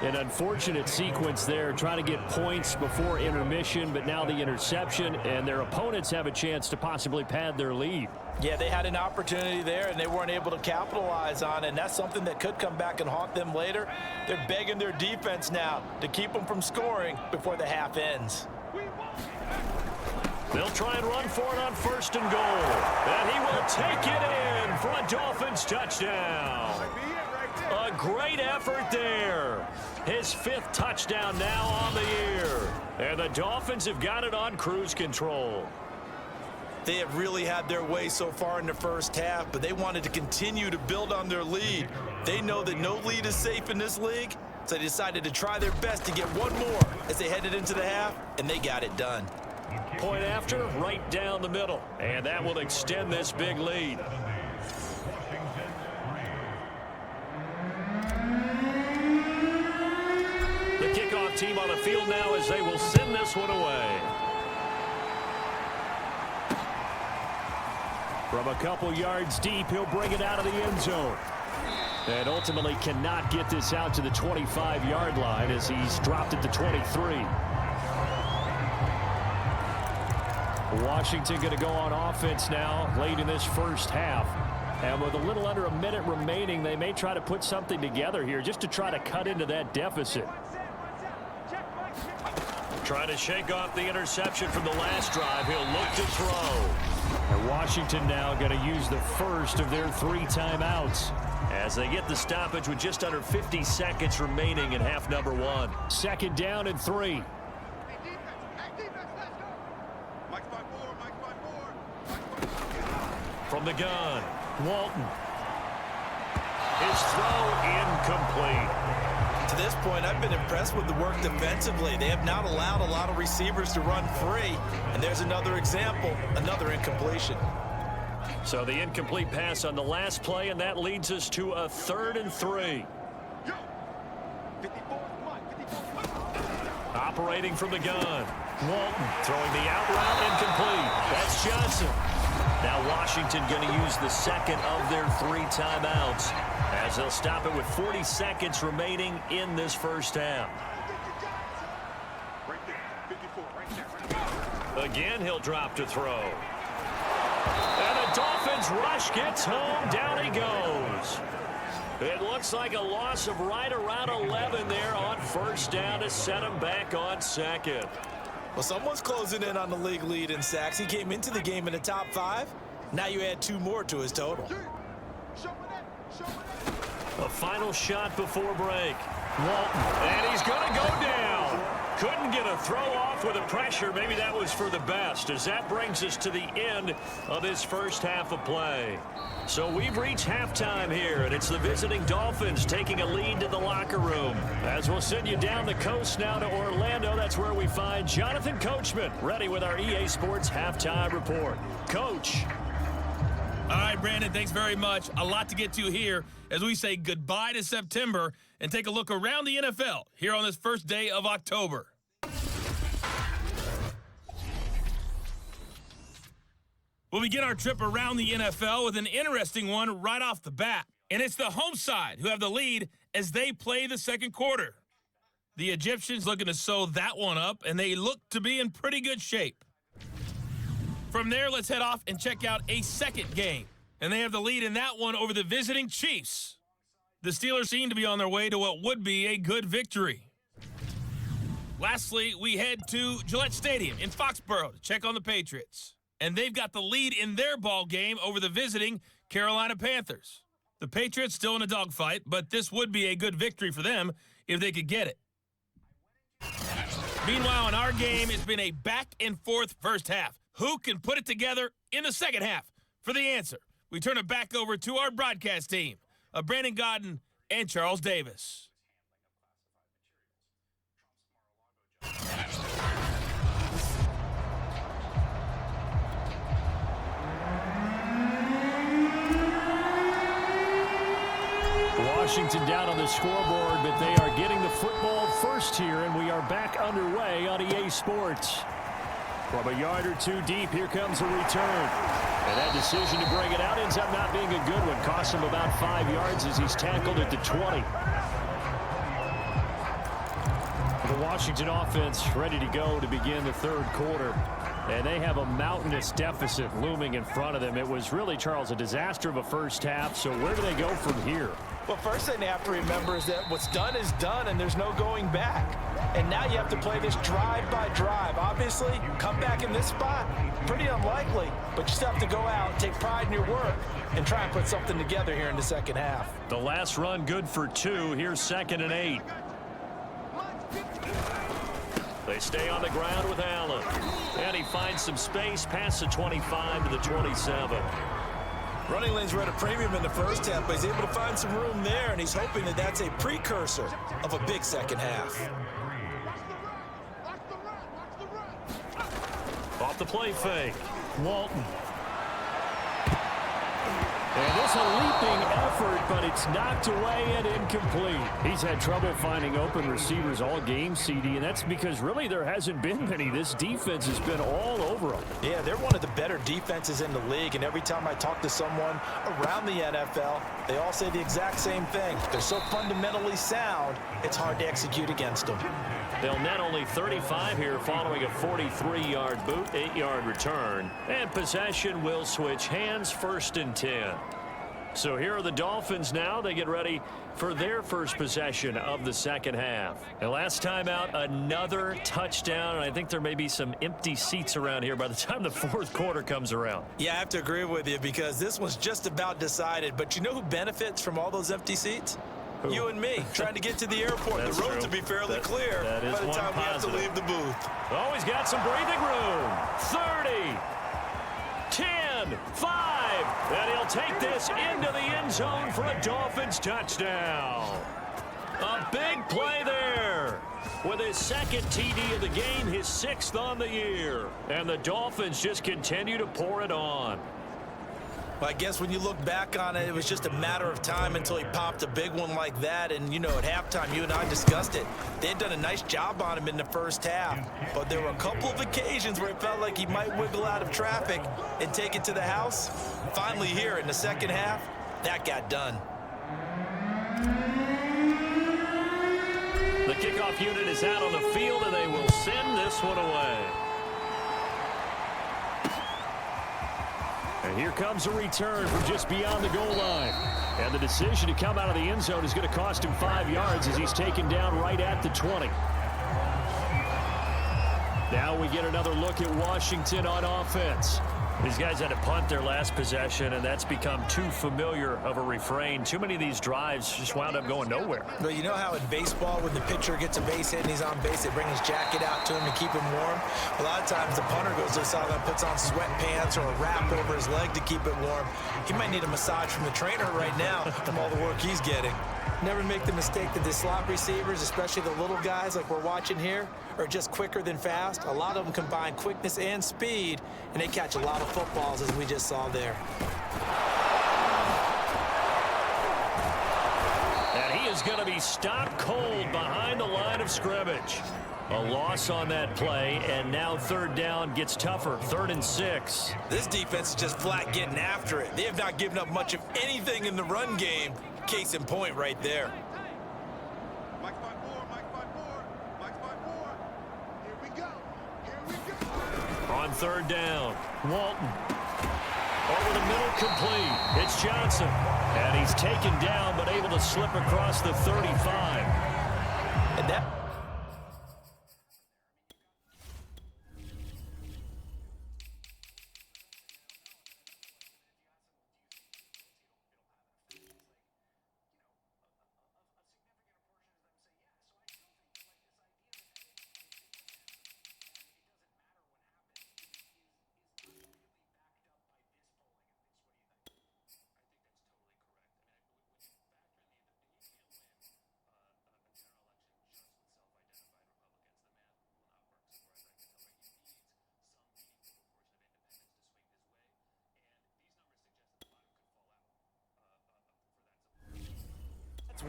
An unfortunate sequence there, trying to get points before intermission, but now the interception, and their opponents have a chance to possibly pad their lead. Yeah, they had an opportunity there, and they weren't able to capitalize on it, and that's something that could come back and haunt them later. They're begging their defense now to keep them from scoring before the half ends. They'll try and run for it on 1st and goal, and he will take it in for a Dolphins touchdown. A great effort there. His 5th touchdown now on the year. And the Dolphins have got it on cruise control. They have really had their way so far in the first half, but they wanted to continue to build on their lead. They know that no lead is safe in this league, so they decided to try their best to get one more as they headed into the half, and they got it done. Point after, right down the middle. And that will extend this big lead. The kickoff team on the field now as they will send this one away. From a couple yards deep, he'll bring it out of the end zone. And ultimately cannot get this out to the 25-yard line as he's dropped at the 23. Washington going to go on offense now late in this first half. And with a little under a minute remaining, they may try to put something together here just to try to cut into that deficit. Trying to shake off the interception from the last drive. He'll look to throw. And Washington now going to use the first of their 3 timeouts as they get the stoppage with just under 50 seconds remaining in half number 1. 2nd down and 3. From the gun, Walton. His throw incomplete. To this point, I've been impressed with the work defensively. They have not allowed a lot of receivers to run free. And there's another example, another incompletion. So the incomplete pass on the last play, and that leads us to a 3rd and 3. Operating from the gun. Walton throwing the out route incomplete. That's Johnson. Now Washington going to use the 2nd of their 3 timeouts as they'll stop it with 40 seconds remaining in this first half. Again, he'll drop to throw. And the Dolphins rush gets home. Down he goes. It looks like a loss of right around 11 there on first down to set him back on second. Well, someone's closing in on the league lead in sacks. He came into the game in the top 5. Now you add 2 more to his total. A final shot before break. Walton, and he's going to go down. Couldn't get a throw off with the pressure. Maybe that was for the best, as that brings us to the end of this first half of play. So we've reached halftime here, and it's the visiting Dolphins taking a lead to the locker room. As we'll send you down the coast now to Orlando, that's where we find Jonathan Coachman, ready with our EA Sports halftime report. Coach. All right, Brandon, thanks very much. A lot to get to here as we say goodbye to September and take a look around the NFL here on this first day of October. We'll begin our trip around the NFL with an interesting one right off the bat. And it's the home side who have the lead as they play the second quarter. The Egyptians looking to sew that one up, and they look to be in pretty good shape. From there, let's head off and check out a second game. And they have the lead in that one over the visiting Chiefs. The Steelers seem to be on their way to what would be a good victory. Lastly, we head to Gillette Stadium in Foxborough to check on the Patriots. And they've got the lead in their ball game over the visiting Carolina Panthers. The Patriots still in a dogfight, but this would be a good victory for them if they could get it. Meanwhile, in our game, it's been a back-and-forth first half. Who can put it together in the second half? For the answer, we turn it back over to our broadcast team of Brandon Godden and Charles Davis. Washington down on the scoreboard, but they are getting the football first here, and we are back underway on EA Sports. From a yard or two deep, here comes a return. And that decision to bring it out ends up not being a good one. Cost him about 5 yards as he's tackled at the 20. The Washington offense ready to go to begin the third quarter. And they have a mountainous deficit looming in front of them. It was really, Charles, a disaster of a first half. So where do they go from here? Well, first thing they have to remember is that what's done is done, and there's no going back. And now you have to play this drive by drive. Obviously, come back in this spot, pretty unlikely. But you still have to go out, take pride in your work, and try and put something together here in the second half. The last run good for 2. Here's 2nd and 8. They stay on the ground with Allen. And he finds some space past the 25 to the 27. Running lanes were at a premium in the first half, but he's able to find some room there, and he's hoping that that's a precursor of a big second half. Off the play fake. Walton. And this a leaping effort, but it's knocked away and incomplete. He's had trouble finding open receivers all game, CD, and that's because really there hasn't been many. This defense has been all over them. Yeah, they're one of the better defenses in the league, and every time I talk to someone around the NFL, they all say the exact same thing. They're so fundamentally sound, it's hard to execute against them. They'll net only 35 here following a 43-yard boot, 8-yard return. And possession will switch hands, 1st and 10. So here are the Dolphins now. They get ready for their first possession of the second half. And last time out, another touchdown. And I think there may be some empty seats around here by the time the fourth quarter comes around. Yeah, I have to agree with you because this one's just about decided. But you know who benefits from all those empty seats? Who? You and me, trying to get to the airport. The road to be fairly clear by the time we have to leave the booth. Oh, he's got some breathing room. 30, 10, 5, and he'll take this into the end zone for a Dolphins touchdown. A big play there. With his 2nd TD of the game, his 6th on the year. And the Dolphins just continue to pour it on. Well, I guess when you look back on it, it was just a matter of time until he popped a big one like that. And, you know, at halftime, you and I discussed it. They had done a nice job on him in the first half. But there were a couple of occasions where it felt like he might wiggle out of traffic and take it to the house. Finally here in the second half, that got done. The kickoff unit is out on the field, and they will send this one away. And Here comes a return from just beyond the goal line. And the decision to come out of the end zone is going to cost him 5 yards as he's taken down right at the 20. Now we get another look at Washington on offense. These guys had to punt their last possession, and that's become too familiar of a refrain. Too many of these drives just wound up going nowhere. Well, you know how in baseball, when the pitcher gets a base hit and he's on base, they bring his jacket out to him to keep him warm? A lot of times the punter goes to the sideline, puts on sweatpants or a wrap over his leg to keep it warm. He might need a massage from the trainer right now from all the work he's getting. Never make the mistake that the slot receivers, especially the little guys like we're watching here, are just quicker than fast. A lot of them combine quickness and speed, and they catch a lot of footballs, as we just saw there. And he is going to be stopped cold behind the line of scrimmage. A loss on that play, and now third down gets tougher. 3rd and 6. This defense is just flat getting after it. They have not given up much of anything in the run game. Case in point right there. Mike 5-4, Mike 5-4, Mike 5-4. Here we go. Here we go. On 3rd down, Walton. Over the middle, complete. It's Johnson. And he's taken down, but able to slip across the 35. And that...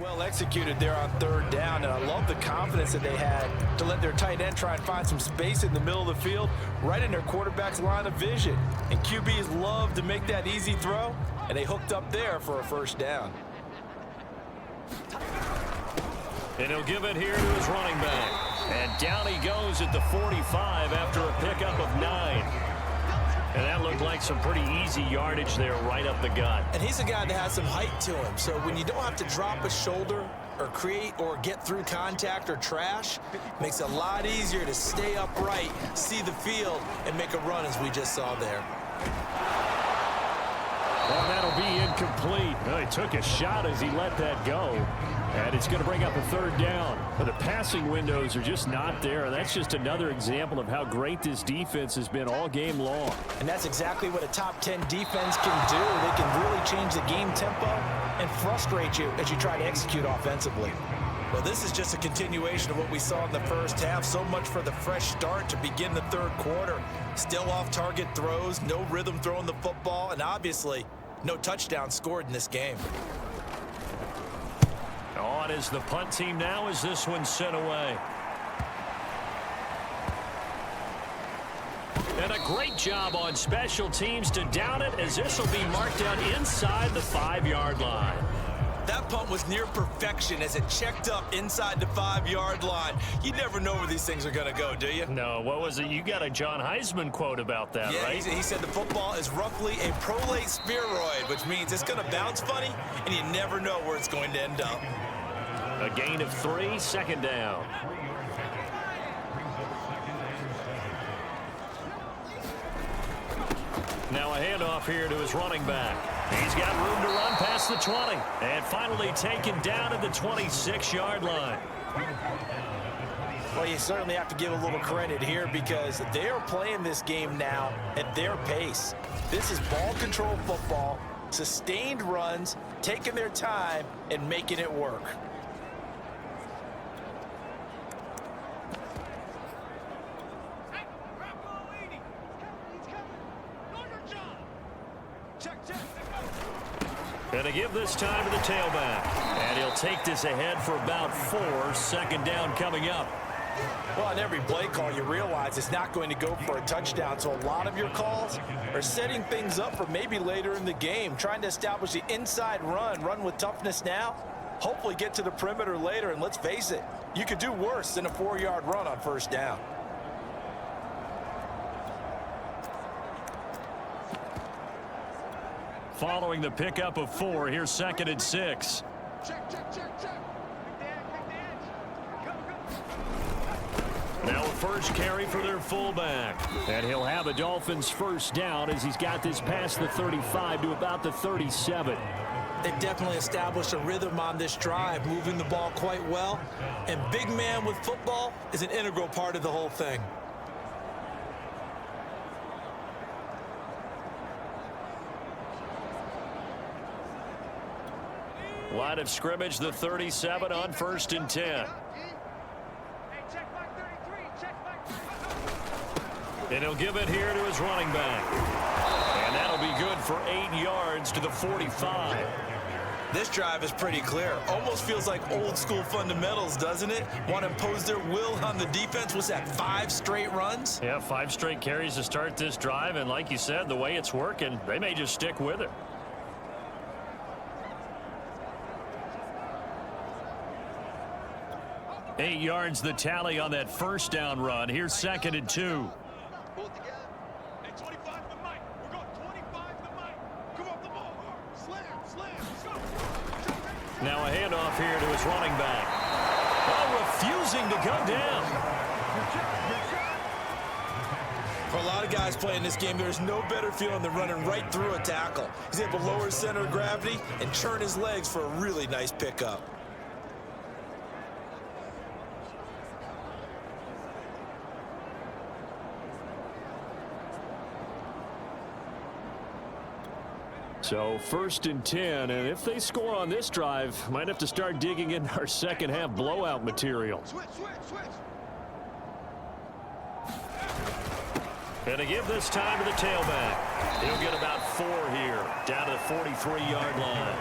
Well executed there on 3rd down, and I love the confidence that they had to let their tight end try and find some space in the middle of the field, right in their quarterback's line of vision. And QBs love to make that easy throw, and they hooked up there for a 1st down. And he'll give it here to his running back. And down he goes at the 45 after a pickup of 9. And that looked like some pretty easy yardage there right up the gut. And he's a guy that has some height to him, so when you don't have to drop a shoulder or create or get through contact or trash, makes it a lot easier to stay upright, see the field, and make a run as we just saw there. Well, that'll be incomplete. Well, he took a shot as he let that go. And it's going to bring up a 3rd down. But the passing windows are just not there. And that's just another example of how great this defense has been all game long. And that's exactly what a top 10 defense can do. They can really change the game tempo and frustrate you as you try to execute offensively. Well, this is just a continuation of what we saw in the first half. So much for the fresh start to begin the 3rd quarter. Still off-target throws, no rhythm throwing the football, and obviously no touchdown scored in this game. On is the punt team now as this one's sent away. And a great job on special teams to down it as this will be marked down inside the 5-yard line. That punt was near perfection as it checked up inside the 5-yard line. You never know where these things are going to go, do you? No, what was it? You got a John Heisman quote about that, yeah, right? He said the football is roughly a prolate spheroid, which means it's going to bounce funny, and you never know where it's going to end up. A gain of 3, 2nd down. Now a handoff here to his running back. He's got room to run past the 20. And finally taken down at the 26-yard line. Well, you certainly have to give a little credit here because they are playing this game now at their pace. This is ball control football, sustained runs, taking their time, and making it work. Gonna give this time to the tailback. And he'll take this ahead for about 4. 2nd down coming up. Well, on every play call, you realize it's not going to go for a touchdown. So a lot of your calls are setting things up for maybe later in the game, trying to establish the inside run with toughness now, hopefully get to the perimeter later. And let's face it, you could do worse than a 4-yard run on 1st down. following the pickup of 4. Here's 2nd and 6. Check, check, check, check. Now a first carry for their fullback. And he'll have a Dolphins first down as he's got this past the 35 to about the 37. They've definitely established a rhythm on this drive, moving the ball quite well. And big man with football is an integral part of the whole thing. Line of scrimmage, the 37 on 1st and 10. Hey, check back 33. Check back. And he'll give it here to his running back. And that'll be good for 8 yards to the 45. This drive is pretty clear. Almost feels like old school fundamentals, doesn't it? Want to impose their will on the defense. What's that, 5 straight runs? Yeah, 5 straight carries to start this drive. And like you said, the way it's working, they may just stick with it. Eight yards the tally on that first down run. Here's 2nd and 2. Pull it together. Hey, 25 to Mike. We're going 25 to Mike. Come off the ball. Slam, slam. Let's go. Now a handoff here to his running back. Oh, refusing to go down. For a lot of guys playing this game, there's no better feeling than running right through a tackle. He's able to lower his center of gravity and churn his legs for a really nice pickup. So 1st and 10, and if they score on this drive, might have to start digging in our second half blowout material. Switch, switch, switch. And to give this time to the tailback. He'll get about 4 here, down to the 43-yard line.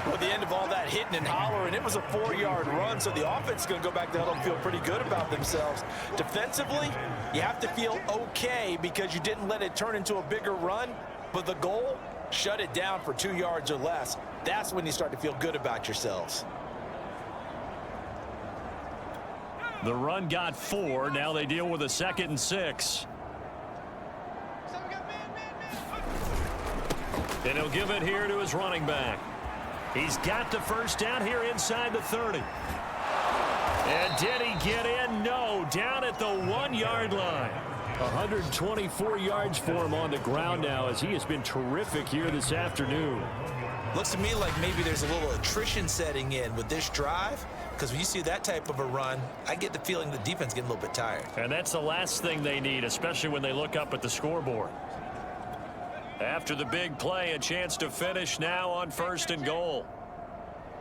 Well, at the end of all that hitting and hollering, it was a 4-yard run, so the offense is going to go back to hell and feel pretty good about themselves. Defensively, you have to feel okay because you didn't let it turn into a bigger run, but the goal, shut it down for 2 yards or less. That's when you start to feel good about yourselves. The run got 4. Now they deal with a 2nd and 6. So we got man. And he'll give it here to his running back. He's got the first down here inside the 30. And did he get in? No, down at the 1-yard line. 124 yards for him on the ground now as he has been terrific here this afternoon. Looks to me like maybe there's a little attrition setting in with this drive, because when you see that type of a run, I get the feeling the defense getting a little bit tired. And that's the last thing they need, especially when they look up at the scoreboard. After the big play, a chance to finish now on 1st and goal.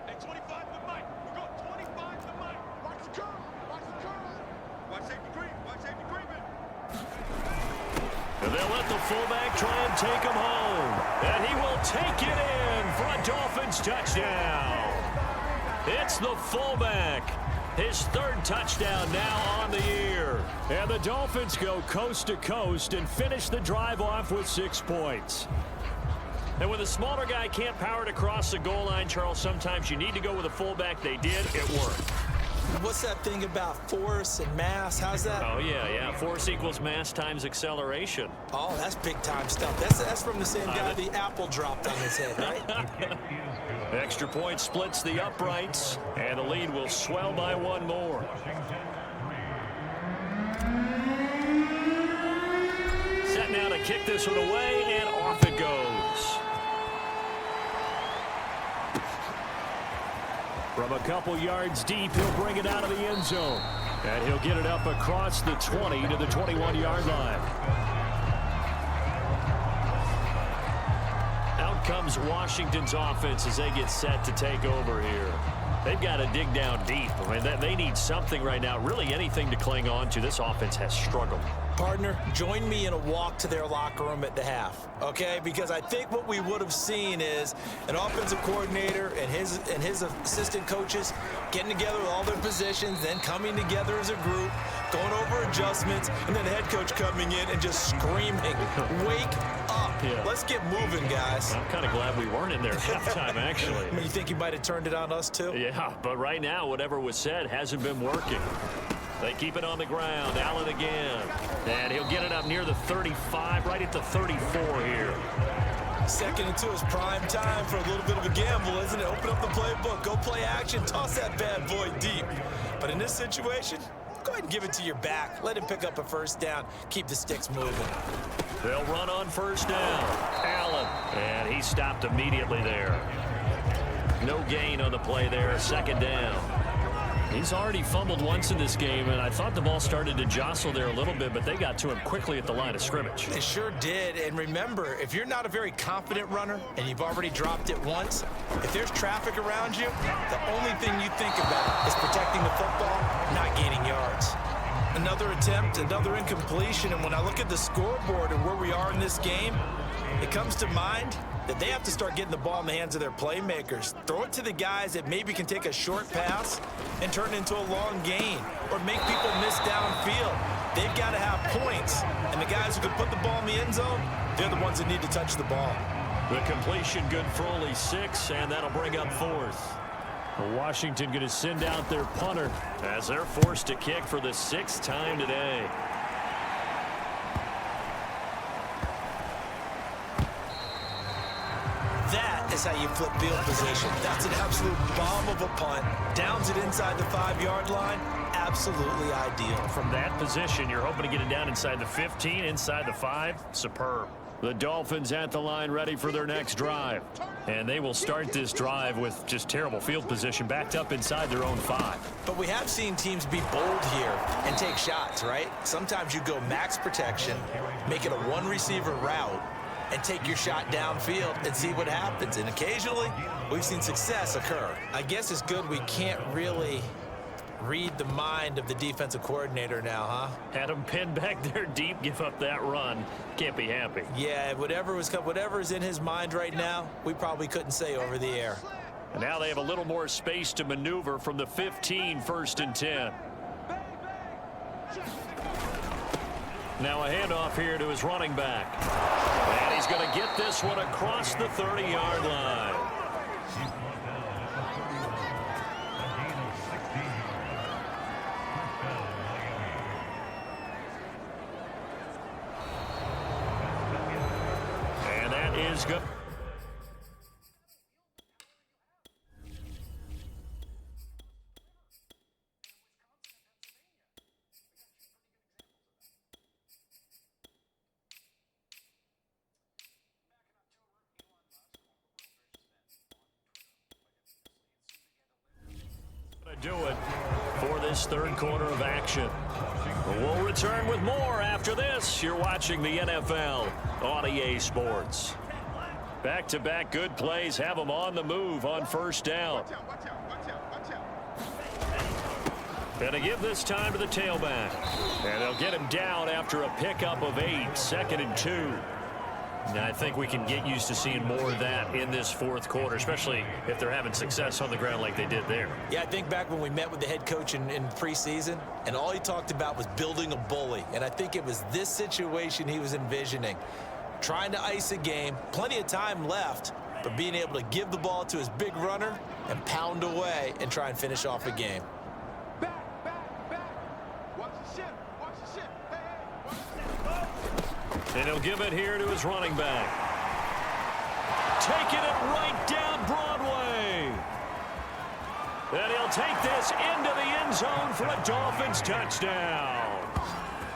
Hey, 25 to Mike. We're going 25 to Mike. Watch the curl. Watch the curl. Watch safety creep. Watch safety creeping. And they'll let the fullback try and take him home. And he will take it in for a Dolphins touchdown. It's the fullback. His 3rd touchdown now on the year. And the Dolphins go coast to coast and finish the drive off with 6 points. And when the smaller guy can't power it across the goal line, Charles, sometimes you need to go with a fullback. They did. It worked. What's that thing about force and mass? How's that? Oh, yeah. Force equals mass times acceleration. Oh, that's big-time stuff. That's from the same guy the apple dropped on his head, right? Extra point splits the uprights, and the lead will swell by 1 more. Set now to kick this one away, and off it goes. From a couple yards deep, he'll bring it out of the end zone. And he'll get it up across the 20 to the 21-yard line. Out comes Washington's offense as they get set to take over here. They've got to dig down deep. I mean, they need something right now, really anything to cling on to. This offense has struggled. Partner, join me in a walk to their locker room at the half, okay? Because I think what we would have seen is an offensive coordinator and his assistant coaches getting together with all their positions, then coming together as a group, going over adjustments, and then the head coach coming in and just screaming, wake up. Yeah. Let's get moving, guys. I'm kind of glad we weren't in there at halftime, actually. I mean, you think he might have turned it on us, too? Yeah, but right now, whatever was said hasn't been working. They keep it on the ground. Allen again. And he'll get it up near the 35, right at the 34 here. 2nd and 2 is prime time for a little bit of a gamble, isn't it? Open up the playbook, go play action, toss that bad boy deep. But in this situation, go ahead and give it to your back. Let him pick up a first down. Keep the sticks moving. They'll run on first down. Allen, and he stopped immediately there. No gain on the play there, 2nd down. He's already fumbled once in this game, and I thought the ball started to jostle there a little bit, but they got to him quickly at the line of scrimmage. They sure did, and remember, if you're not a very confident runner and you've already dropped it once, if there's traffic around you, the only thing you think about is protecting the football, not gaining yards. Another attempt, another incompletion, and when I look at the scoreboard and where we are in this game, it comes to mind that they have to start getting the ball in the hands of their playmakers. Throw it to the guys that maybe can take a short pass and turn it into a long gain or make people miss downfield. They've got to have points, and the guys who can put the ball in the end zone, they're the ones that need to touch the ball. The completion good for only 6, and that'll bring up 4th. Washington going to send out their punter as they're forced to kick for the 6th time today. That is how you flip field position. That's an absolute bomb of a punt. Downs it inside the 5-yard line. Absolutely ideal. From that position, you're hoping to get it down inside the 15, inside the 5. Superb. The Dolphins at the line ready for their next drive. And they will start this drive with just terrible field position backed up inside their own 5. But we have seen teams be bold here and take shots, right? Sometimes you go max protection, make it a one-receiver route, and take your shot downfield and see what happens. And occasionally, we've seen success occur. I guess it's good we can't really read the mind of the defensive coordinator now, huh? Had him pinned back there deep, give up that run. Can't be happy. Yeah, whatever is in his mind right now, we probably couldn't say over the air. And now they have a little more space to maneuver from the 15, 1st and 10. Now a handoff here to his running back. And he's going to get this one across the 30-yard line. And that is good. Do it for this 3rd quarter of action. We'll return with more after this. You're watching the NFL on EA Sports. Back-to-back good plays have them on the move on first down. And to give this time to the tailback. And they'll get him down after a pickup of 8, 2nd and 2. Now, I think we can get used to seeing more of that in this 4th quarter, especially if they're having success on the ground like they did there. Yeah, I think back when we met with the head coach in preseason, and all he talked about was building a bully. And I think it was this situation he was envisioning. Trying to ice a game, plenty of time left, but being able to give the ball to his big runner and pound away and try and finish off a game. Watch the ship. Watch the ship. Hey, And he'll give it here to his running back. Taking it right down Broadway. And he'll take this into the end zone for a Dolphins touchdown.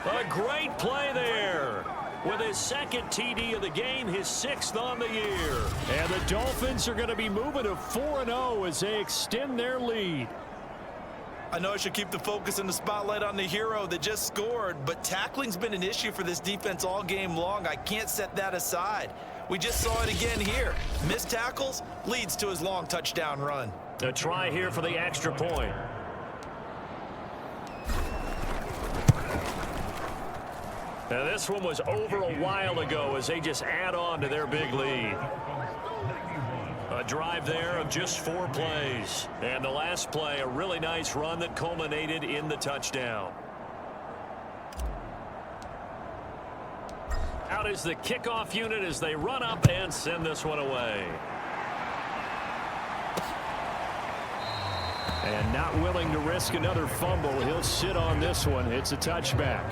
A great play there. With his 2nd TD of the game, his 6th on the year. And the Dolphins are going to be moving to 4-0 as they extend their lead. I know I should keep the focus and the spotlight on the hero that just scored, but tackling's been an issue for this defense all game long. I can't set that aside. We just saw it again here. Missed tackles leads to his long touchdown run. A try here for the extra point. Now this one was over a while ago as they just add on to their big lead. A drive there of just 4 plays. And the last play, a really nice run that culminated in the touchdown. Out is the kickoff unit as they run up and send this one away. And not willing to risk another fumble, he'll sit on this one. It's a touchback.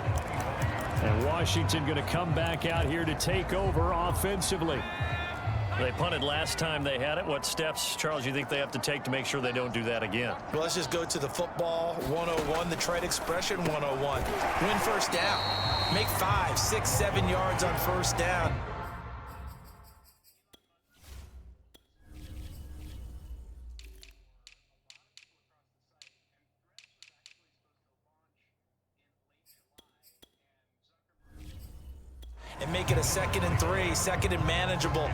And Washington going to come back out here to take over offensively. They punted last time they had it. What steps, Charles, do you think they have to take to make sure they don't do that again? Well, let's just go to the football 101, the trade expression 101. Win first down. Make 5, 6, 7 yards on first down. And make it a 2nd and 3, 2nd and manageable.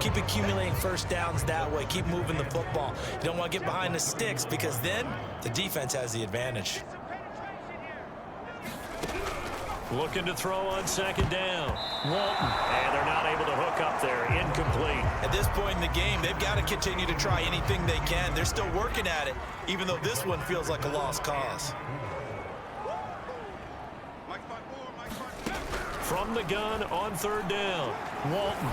Keep accumulating first downs that way. Keep moving the football. You don't want to get behind the sticks because then the defense has the advantage. Looking to throw on 2nd down. Walton, and they're not able to hook up there. Incomplete. At this point in the game, they've got to continue to try anything they can. They're still working at it, even though this one feels like a lost cause. From the gun on 3rd down. Walton.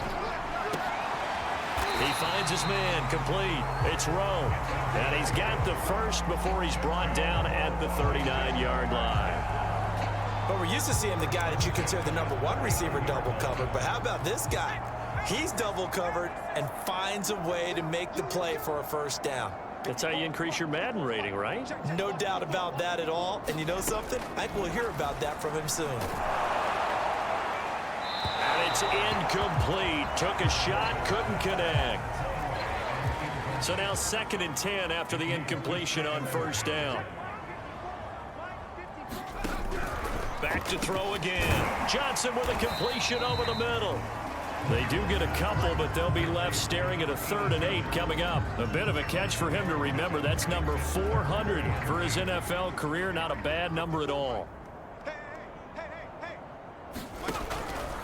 He finds his man, complete. It's Rowe. And he's got the first before he's brought down at the 39-yard line. But we're used to seeing the guy that you consider the #1 receiver double covered. But how about this guy? He's double covered and finds a way to make the play for a first down. That's how you increase your Madden rating, right? No doubt about that at all. And you know something? I think we'll hear about that from him soon. It's incomplete. Took a shot, couldn't connect. So now 2nd and 10 after the incompletion on 1st down. Back to throw again. Johnson with a completion over the middle. They do get a couple, but they'll be left staring at a 3rd and 8 coming up. A bit of a catch for him to remember. That's number 400 for his NFL career. Not a bad number at all.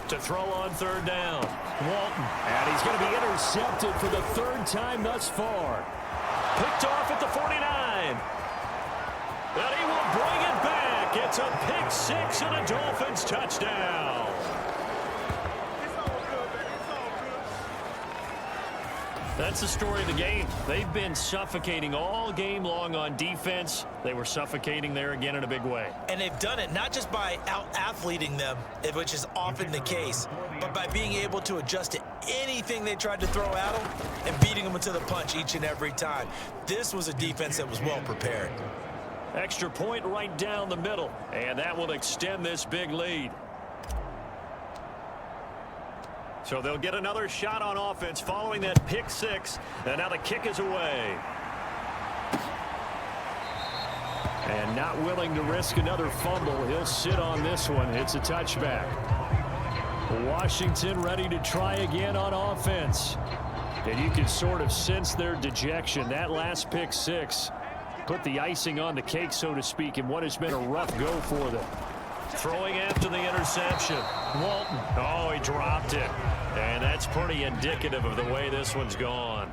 To throw on 3rd down. Walton. And he's going to be intercepted for the 3rd time thus far. Picked off at the 49. And he will bring it back. It's a pick 6 and a Dolphins touchdown. That's the story of the game. They've been suffocating all game long on defense. They were suffocating there again in a big way. And they've done it not just by out-athleting them, which is often the case, but by being able to adjust to anything they tried to throw at them and beating them to the punch each and every time. This was a defense that was well prepared. Extra point right down the middle, and that will extend this big lead. So they'll get another shot on offense following that pick 6, and now the kick is away. And not willing to risk another fumble. He'll sit on this one. It's a touchback. Washington ready to try again on offense. And you can sort of sense their dejection. That last pick 6 put the icing on the cake, so to speak, in what has been a rough go for them. Throwing after the interception. Walton. Oh, he dropped it. And that's pretty indicative of the way this one's gone.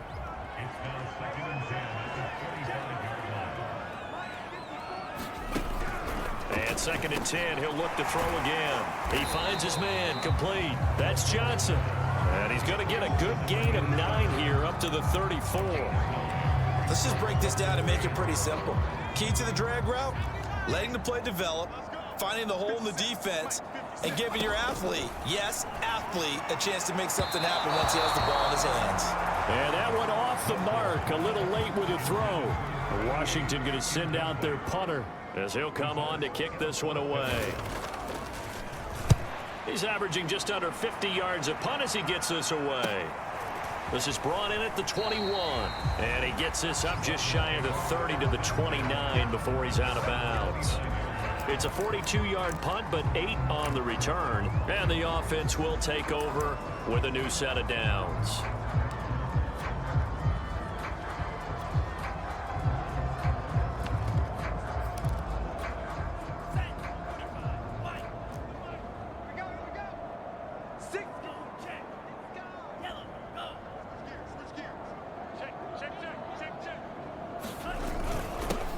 And 2nd and 10, he'll look to throw again. He finds his man, complete. That's Johnson. And he's going to get a good gain of 9 here up to the 34. Let's just break this down and make it pretty simple. Key to the drag route, letting the play develop, finding the hole in the defense, and giving your athlete, yes, athlete, a chance to make something happen once he has the ball in his hands. And that one off the mark, a little late with a throw. Washington going to send out their punter as he'll come on to kick this one away. He's averaging just under 50 yards a punt as he gets this away. This is brought in at the 21, and he gets this up just shy of the 30 to the 29 before he's out of bounds. It's a 42-yard punt, but 8 on the return, and the offense will take over with a new set of downs.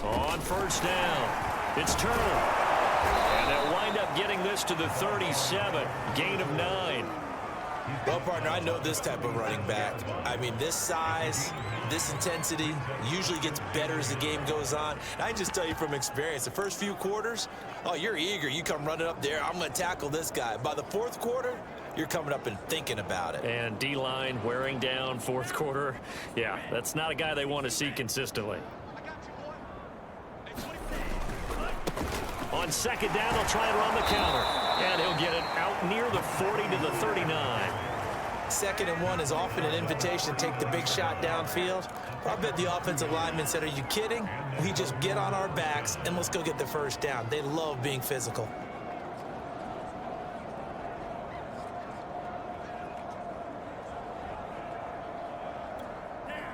On 1st down, it's Turner. And they'll wind up getting this to the 37, gain of 9. Well, partner, I know this type of running back. I mean, this size, this intensity usually gets better as the game goes on. And I just tell you from experience, the first few quarters, oh, you're eager. You come running up there, I'm going to tackle this guy. By the 4th quarter, you're coming up and thinking about it. And D-line wearing down fourth quarter. Yeah, that's not a guy they want to see consistently. On second down, they'll try and run the counter. And he'll get it out near the 40 to the 39. 2nd and 1 is often an invitation to take the big shot downfield. I bet the offensive lineman said, are you kidding? We just get on our backs and let's go get the first down. They love being physical.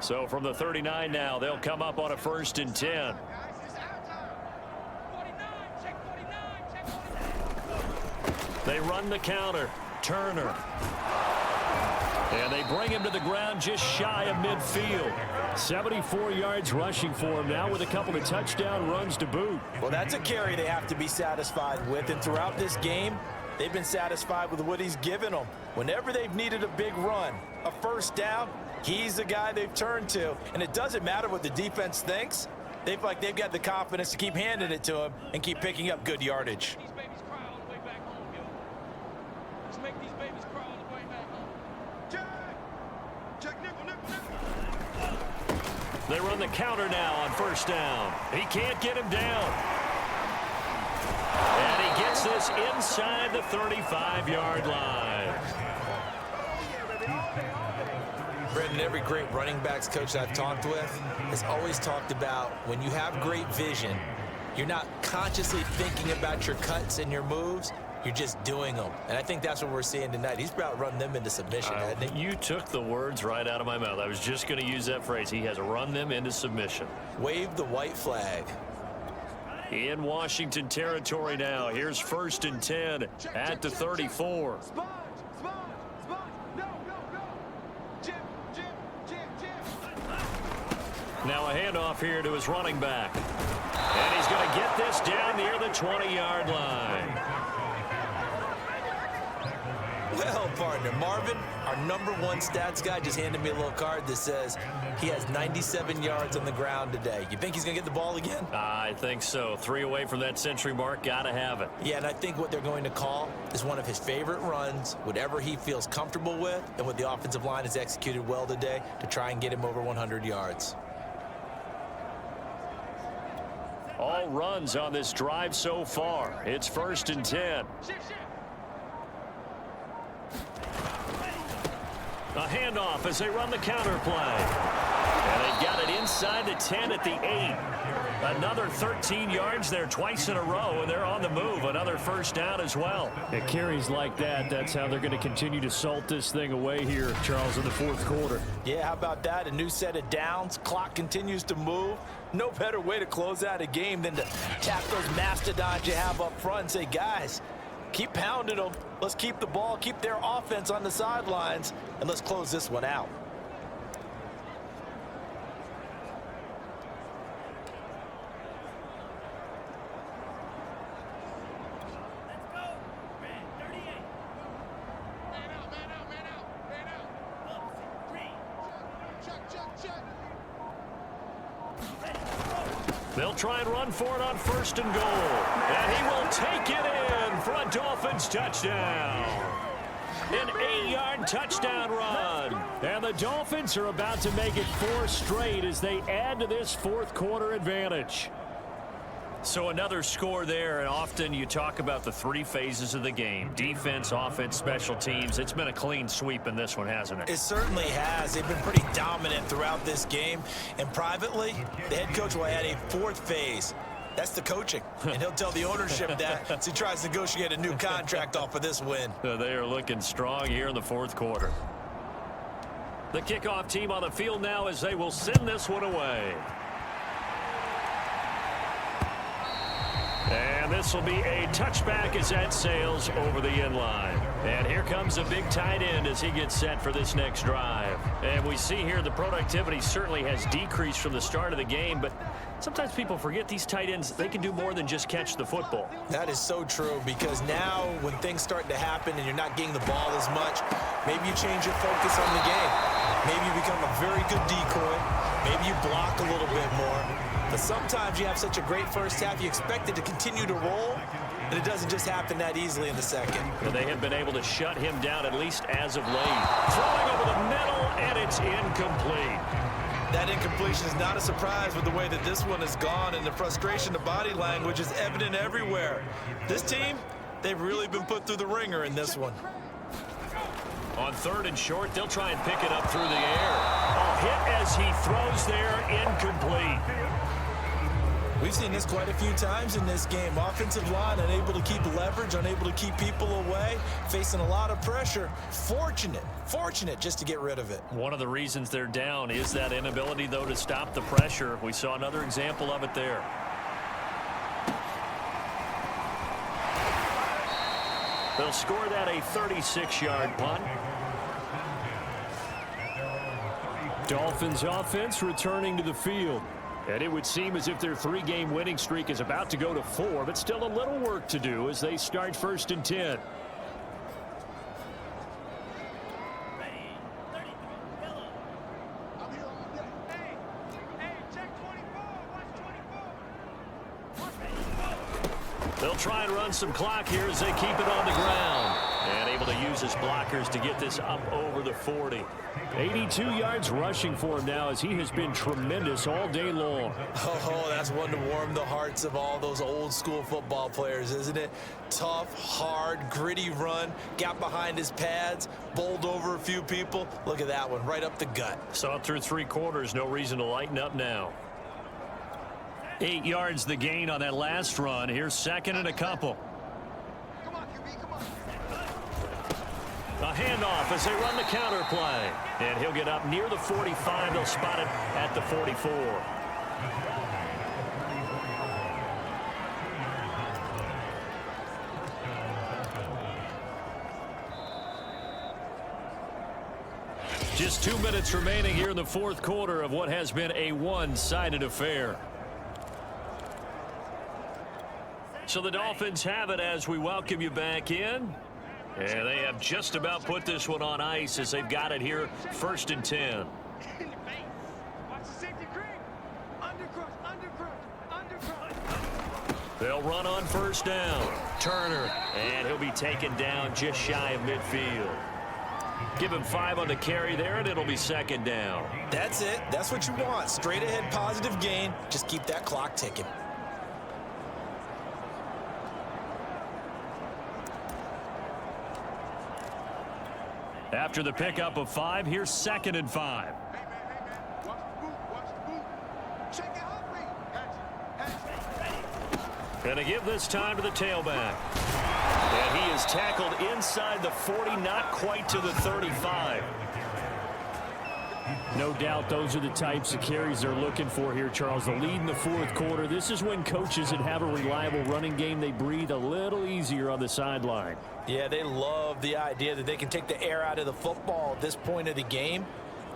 So from the 39 now, they'll come up on a 1st and 10. They run the counter. Turner. And they bring him to the ground just shy of midfield. 74 yards rushing for him now with a couple of touchdown runs to boot. Well, that's a carry they have to be satisfied with. And throughout this game, they've been satisfied with what he's given them. Whenever they've needed a big run, a first down, he's the guy they've turned to. And it doesn't matter what the defense thinks. They've got the confidence to keep handing it to him and keep picking up good yardage. These babies cry all the way back home, yo. Let's make these babies cry all the way back home. Check nickel, nickel, nickel. They run the counter now on 1st down. He can't get him down. And he gets this inside the 35-yard line. Brendan, every great running backs coach I've talked with has always talked about when you have great vision, you're not consciously thinking about your cuts and your moves. You're just doing them. And I think that's what we're seeing tonight. He's about to run them into submission, hasn't he? You took the words right out of my mouth. I was just going to use that phrase. He has run them into submission. Wave the white flag. In Washington territory now. Here's 1st and 10 at the 34. Sponge, sponge, sponge. No, no, no. Jim, Jim, Jim, Jim. Now a handoff here to his running back. And he's going to get this down near the 20-yard line. Well, partner, Marvin, our #1 stats guy, just handed me a little card that says he has 97 yards on the ground today. You think he's going to get the ball again? I think so. 3 away from that century mark. Got to have it. Yeah, and I think what they're going to call is one of his favorite runs, whatever he feels comfortable with, and what the offensive line has executed well today to try and get him over 100 yards. All runs on this drive so far. It's 1st and 10. A handoff as they run the counter play. And they got it inside the 10 at the 8. Another 13 yards there twice in a row, and they're on the move. Another 1st down as well. At carries like that, that's how they're going to continue to salt this thing away here, Charles, in the 4th quarter. Yeah, how about that? A new set of downs. Clock continues to move. No better way to close out a game than to tap those mastodons you have up front and say, guys, keep pounding them. Let's keep the ball, keep their offense on the sidelines, and let's close this one out. They'll try and run for it on 1st and goal. And he will take it in for a Dolphins touchdown. An 8-yard touchdown run. And the Dolphins are about to make it 4 straight as they add to this 4th quarter advantage. So another score there, and often you talk about the 3 phases of the game. Defense, offense, special teams. It's been a clean sweep in this one, hasn't it? It certainly has. They've been pretty dominant throughout this game. And privately, the head coach will add a 4th phase. That's the coaching. And he'll tell the ownership that as he tries to negotiate a new contract off of this win. They are looking strong here in the 4th quarter. The kickoff team on the field now as they will send this one away. And this will be a touchback as that sails over the end line. And here comes a big tight end as he gets set for this next drive. And we see here the productivity certainly has decreased from the start of the game, but sometimes people forget these tight ends, they can do more than just catch the football. That is so true, because now when things start to happen and you're not getting the ball as much, maybe you change your focus on the game. Maybe you become a very good decoy. Maybe you block a little bit more. But sometimes you have such a great first half, you expect it to continue to roll, and it doesn't just happen that easily in the second. Well, they have been able to shut him down, at least as of late. Throwing over the middle, and it's incomplete. That incompletion is not a surprise with the way that this one has gone, and the frustration, the body language is evident everywhere. This team, they've really been put through the ringer in this one. On 3rd and short, they'll try and pick it up through the air. A hit as he throws there, incomplete. We've seen this quite a few times in this game. Offensive line unable to keep leverage, unable to keep people away, facing a lot of pressure. Fortunate just to get rid of it. One of the reasons they're down is that inability, though, to stop the pressure. We saw another example of it there. They'll score that a 36-yard punt. Dolphins offense returning to the field. And it would seem as if their 3-game winning streak is about to go to 4, but still a little work to do as they start 1st and 10. They'll try and run some clock here as they keep it on the ground. And able to use his blockers to get this up over the 40. 82 yards rushing for him now as he has been tremendous all day long. Oh, that's one to warm the hearts of all those old school football players, isn't it? Tough, hard, gritty run, got behind his pads, bowled over a few people. Look at that one, right up the gut. Saw it through 3 quarters, no reason to lighten up now. 8 yards the gain on that last run. Here's 2nd and a couple. Come on, QB, come on. A handoff as they run the counter play. And he'll get up near the 45. They'll spot it at the 44. Just 2 minutes remaining here in the 4th quarter of what has been a one-sided affair. So the Dolphins have it as we welcome you back in. And they have just about put this one on ice as they've got it here, 1st and 10. In the face. Watch the safety creep. Undercrush. They'll run on 1st down. Turner, and he'll be taken down just shy of midfield. Give him 5 on the carry there, and it'll be 2nd down. That's it. That's what you want. Straight ahead positive gain. Just keep that clock ticking. After the pickup of 5, here's 2nd and 5. Hey, man. Watch the boot. Check it out, Reed. Gonna give this time to the tailback. And he is tackled inside the 40, not quite to the 35. No doubt those are the types of carries they're looking for here, Charles. The lead in the 4th quarter. This is when coaches that have a reliable running game, they breathe a little easier on the sideline. Yeah, they love the idea that they can take the air out of the football at this point of the game.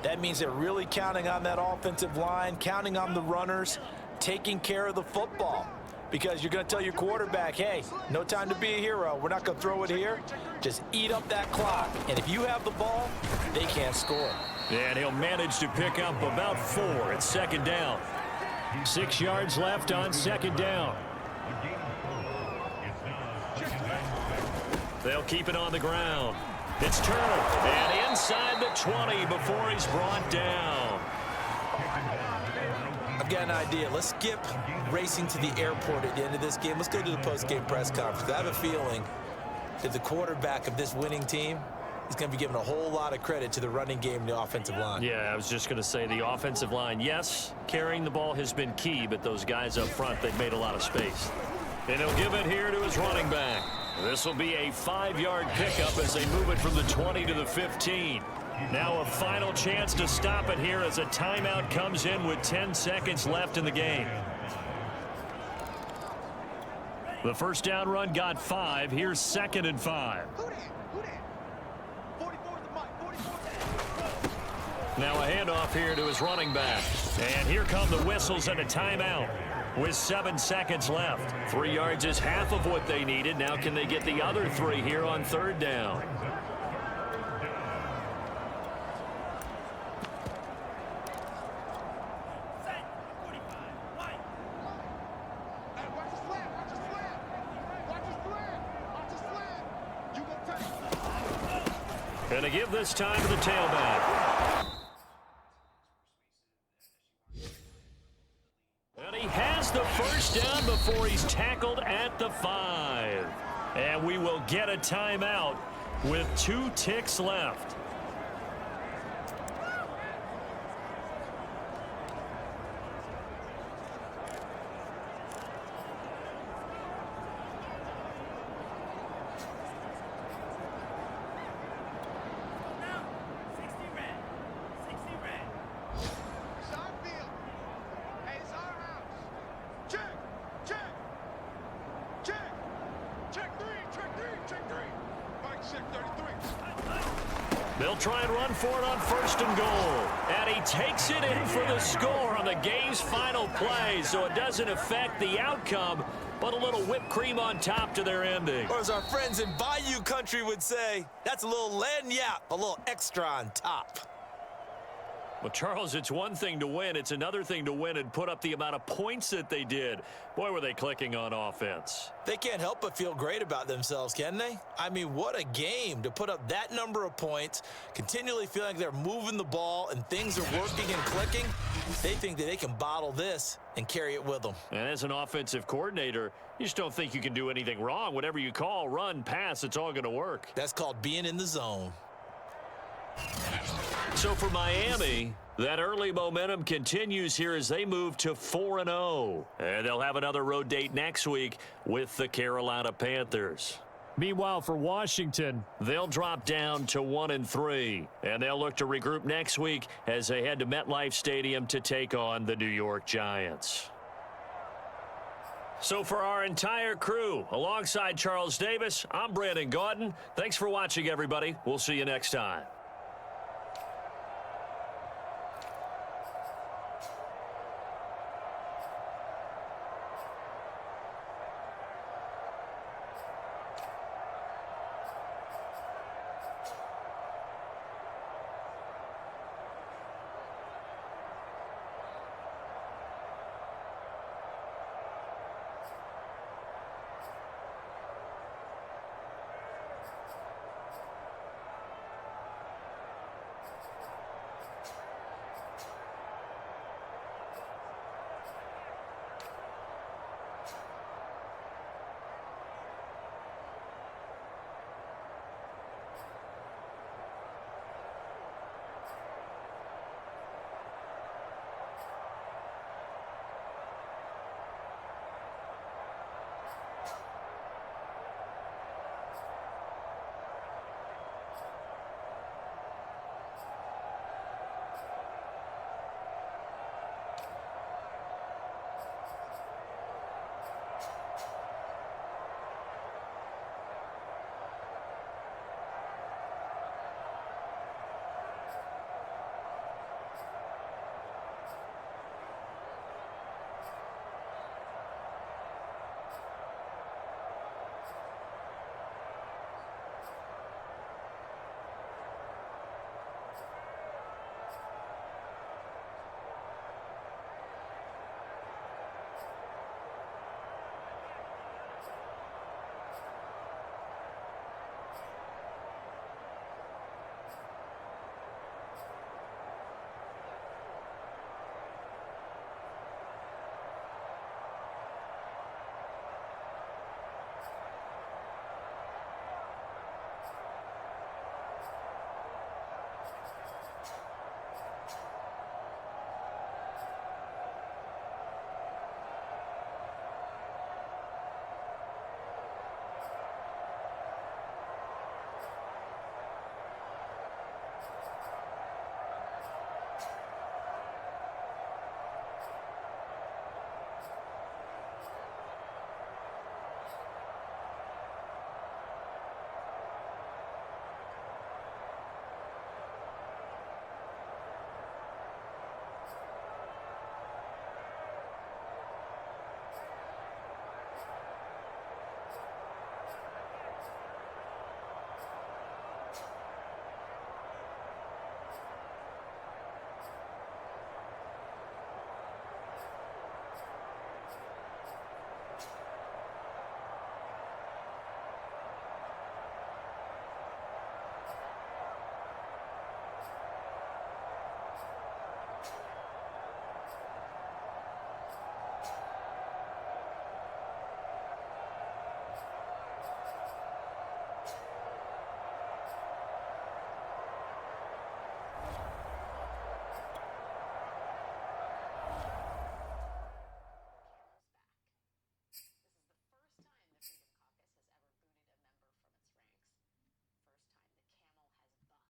That means they're really counting on that offensive line, counting on the runners, taking care of the football. Because you're going to tell your quarterback, hey, no time to be a hero. We're not going to throw it here. Just eat up that clock. And if you have the ball, they can't score. And he'll manage to pick up about 4 at 2nd down. 6 yards left on 2nd down. They'll keep it on the ground. It's Turner, and inside the 20 before he's brought down. I've got an idea. Let's skip racing to the airport at the end of this game. Let's go to the post-game press conference. I have a feeling that the quarterback of this winning team is going to be giving a whole lot of credit to the running game and the offensive line. Yeah, I was just going to say the offensive line, yes, carrying the ball has been key, but those guys up front, they've made a lot of space. And he'll give it here to his running back. This will be a 5-yard pickup as they move it from the 20 to the 15. Now a final chance to stop it here as a timeout comes in with 10 seconds left in the game. The 1st down run got 5. Here's 2nd and 5. Who that? 44 the mic. 44. Now a handoff here to his running back. And here come the whistles and a timeout with 7 seconds left. 3 yards is half of what they needed. Now can they get the other 3 here on 3rd down? And to give this time to the tailback. And he has the first down before he's tackled at the 5. And we will get a timeout with 2 ticks left. They'll try and run for it on 1st and goal. And he takes it in for the score on the game's final play, so it doesn't affect the outcome, but a little whipped cream on top to their ending. Or as our friends in Bayou Country would say, that's a little lagniappe, a little extra on top. Well, Charles, it's one thing to win. It's another thing to win and put up the amount of points that they did. Boy, were they clicking on offense. They can't help but feel great about themselves, can they? I mean, what a game to put up that number of points, continually feeling like they're moving the ball and things are working and clicking. They think that they can bottle this and carry it with them. And as an offensive coordinator, you just don't think you can do anything wrong. Whatever you call, run, pass, it's all going to work. That's called being in the zone. So for Miami, that early momentum continues here as they move to 4-0. And they'll have another road date next week with the Carolina Panthers. Meanwhile, for Washington, they'll drop down to 1-3. And they'll look to regroup next week as they head to MetLife Stadium to take on the New York Giants. So for our entire crew, alongside Charles Davis, I'm Brandon Gaudin. Thanks for watching, everybody. We'll see you next time.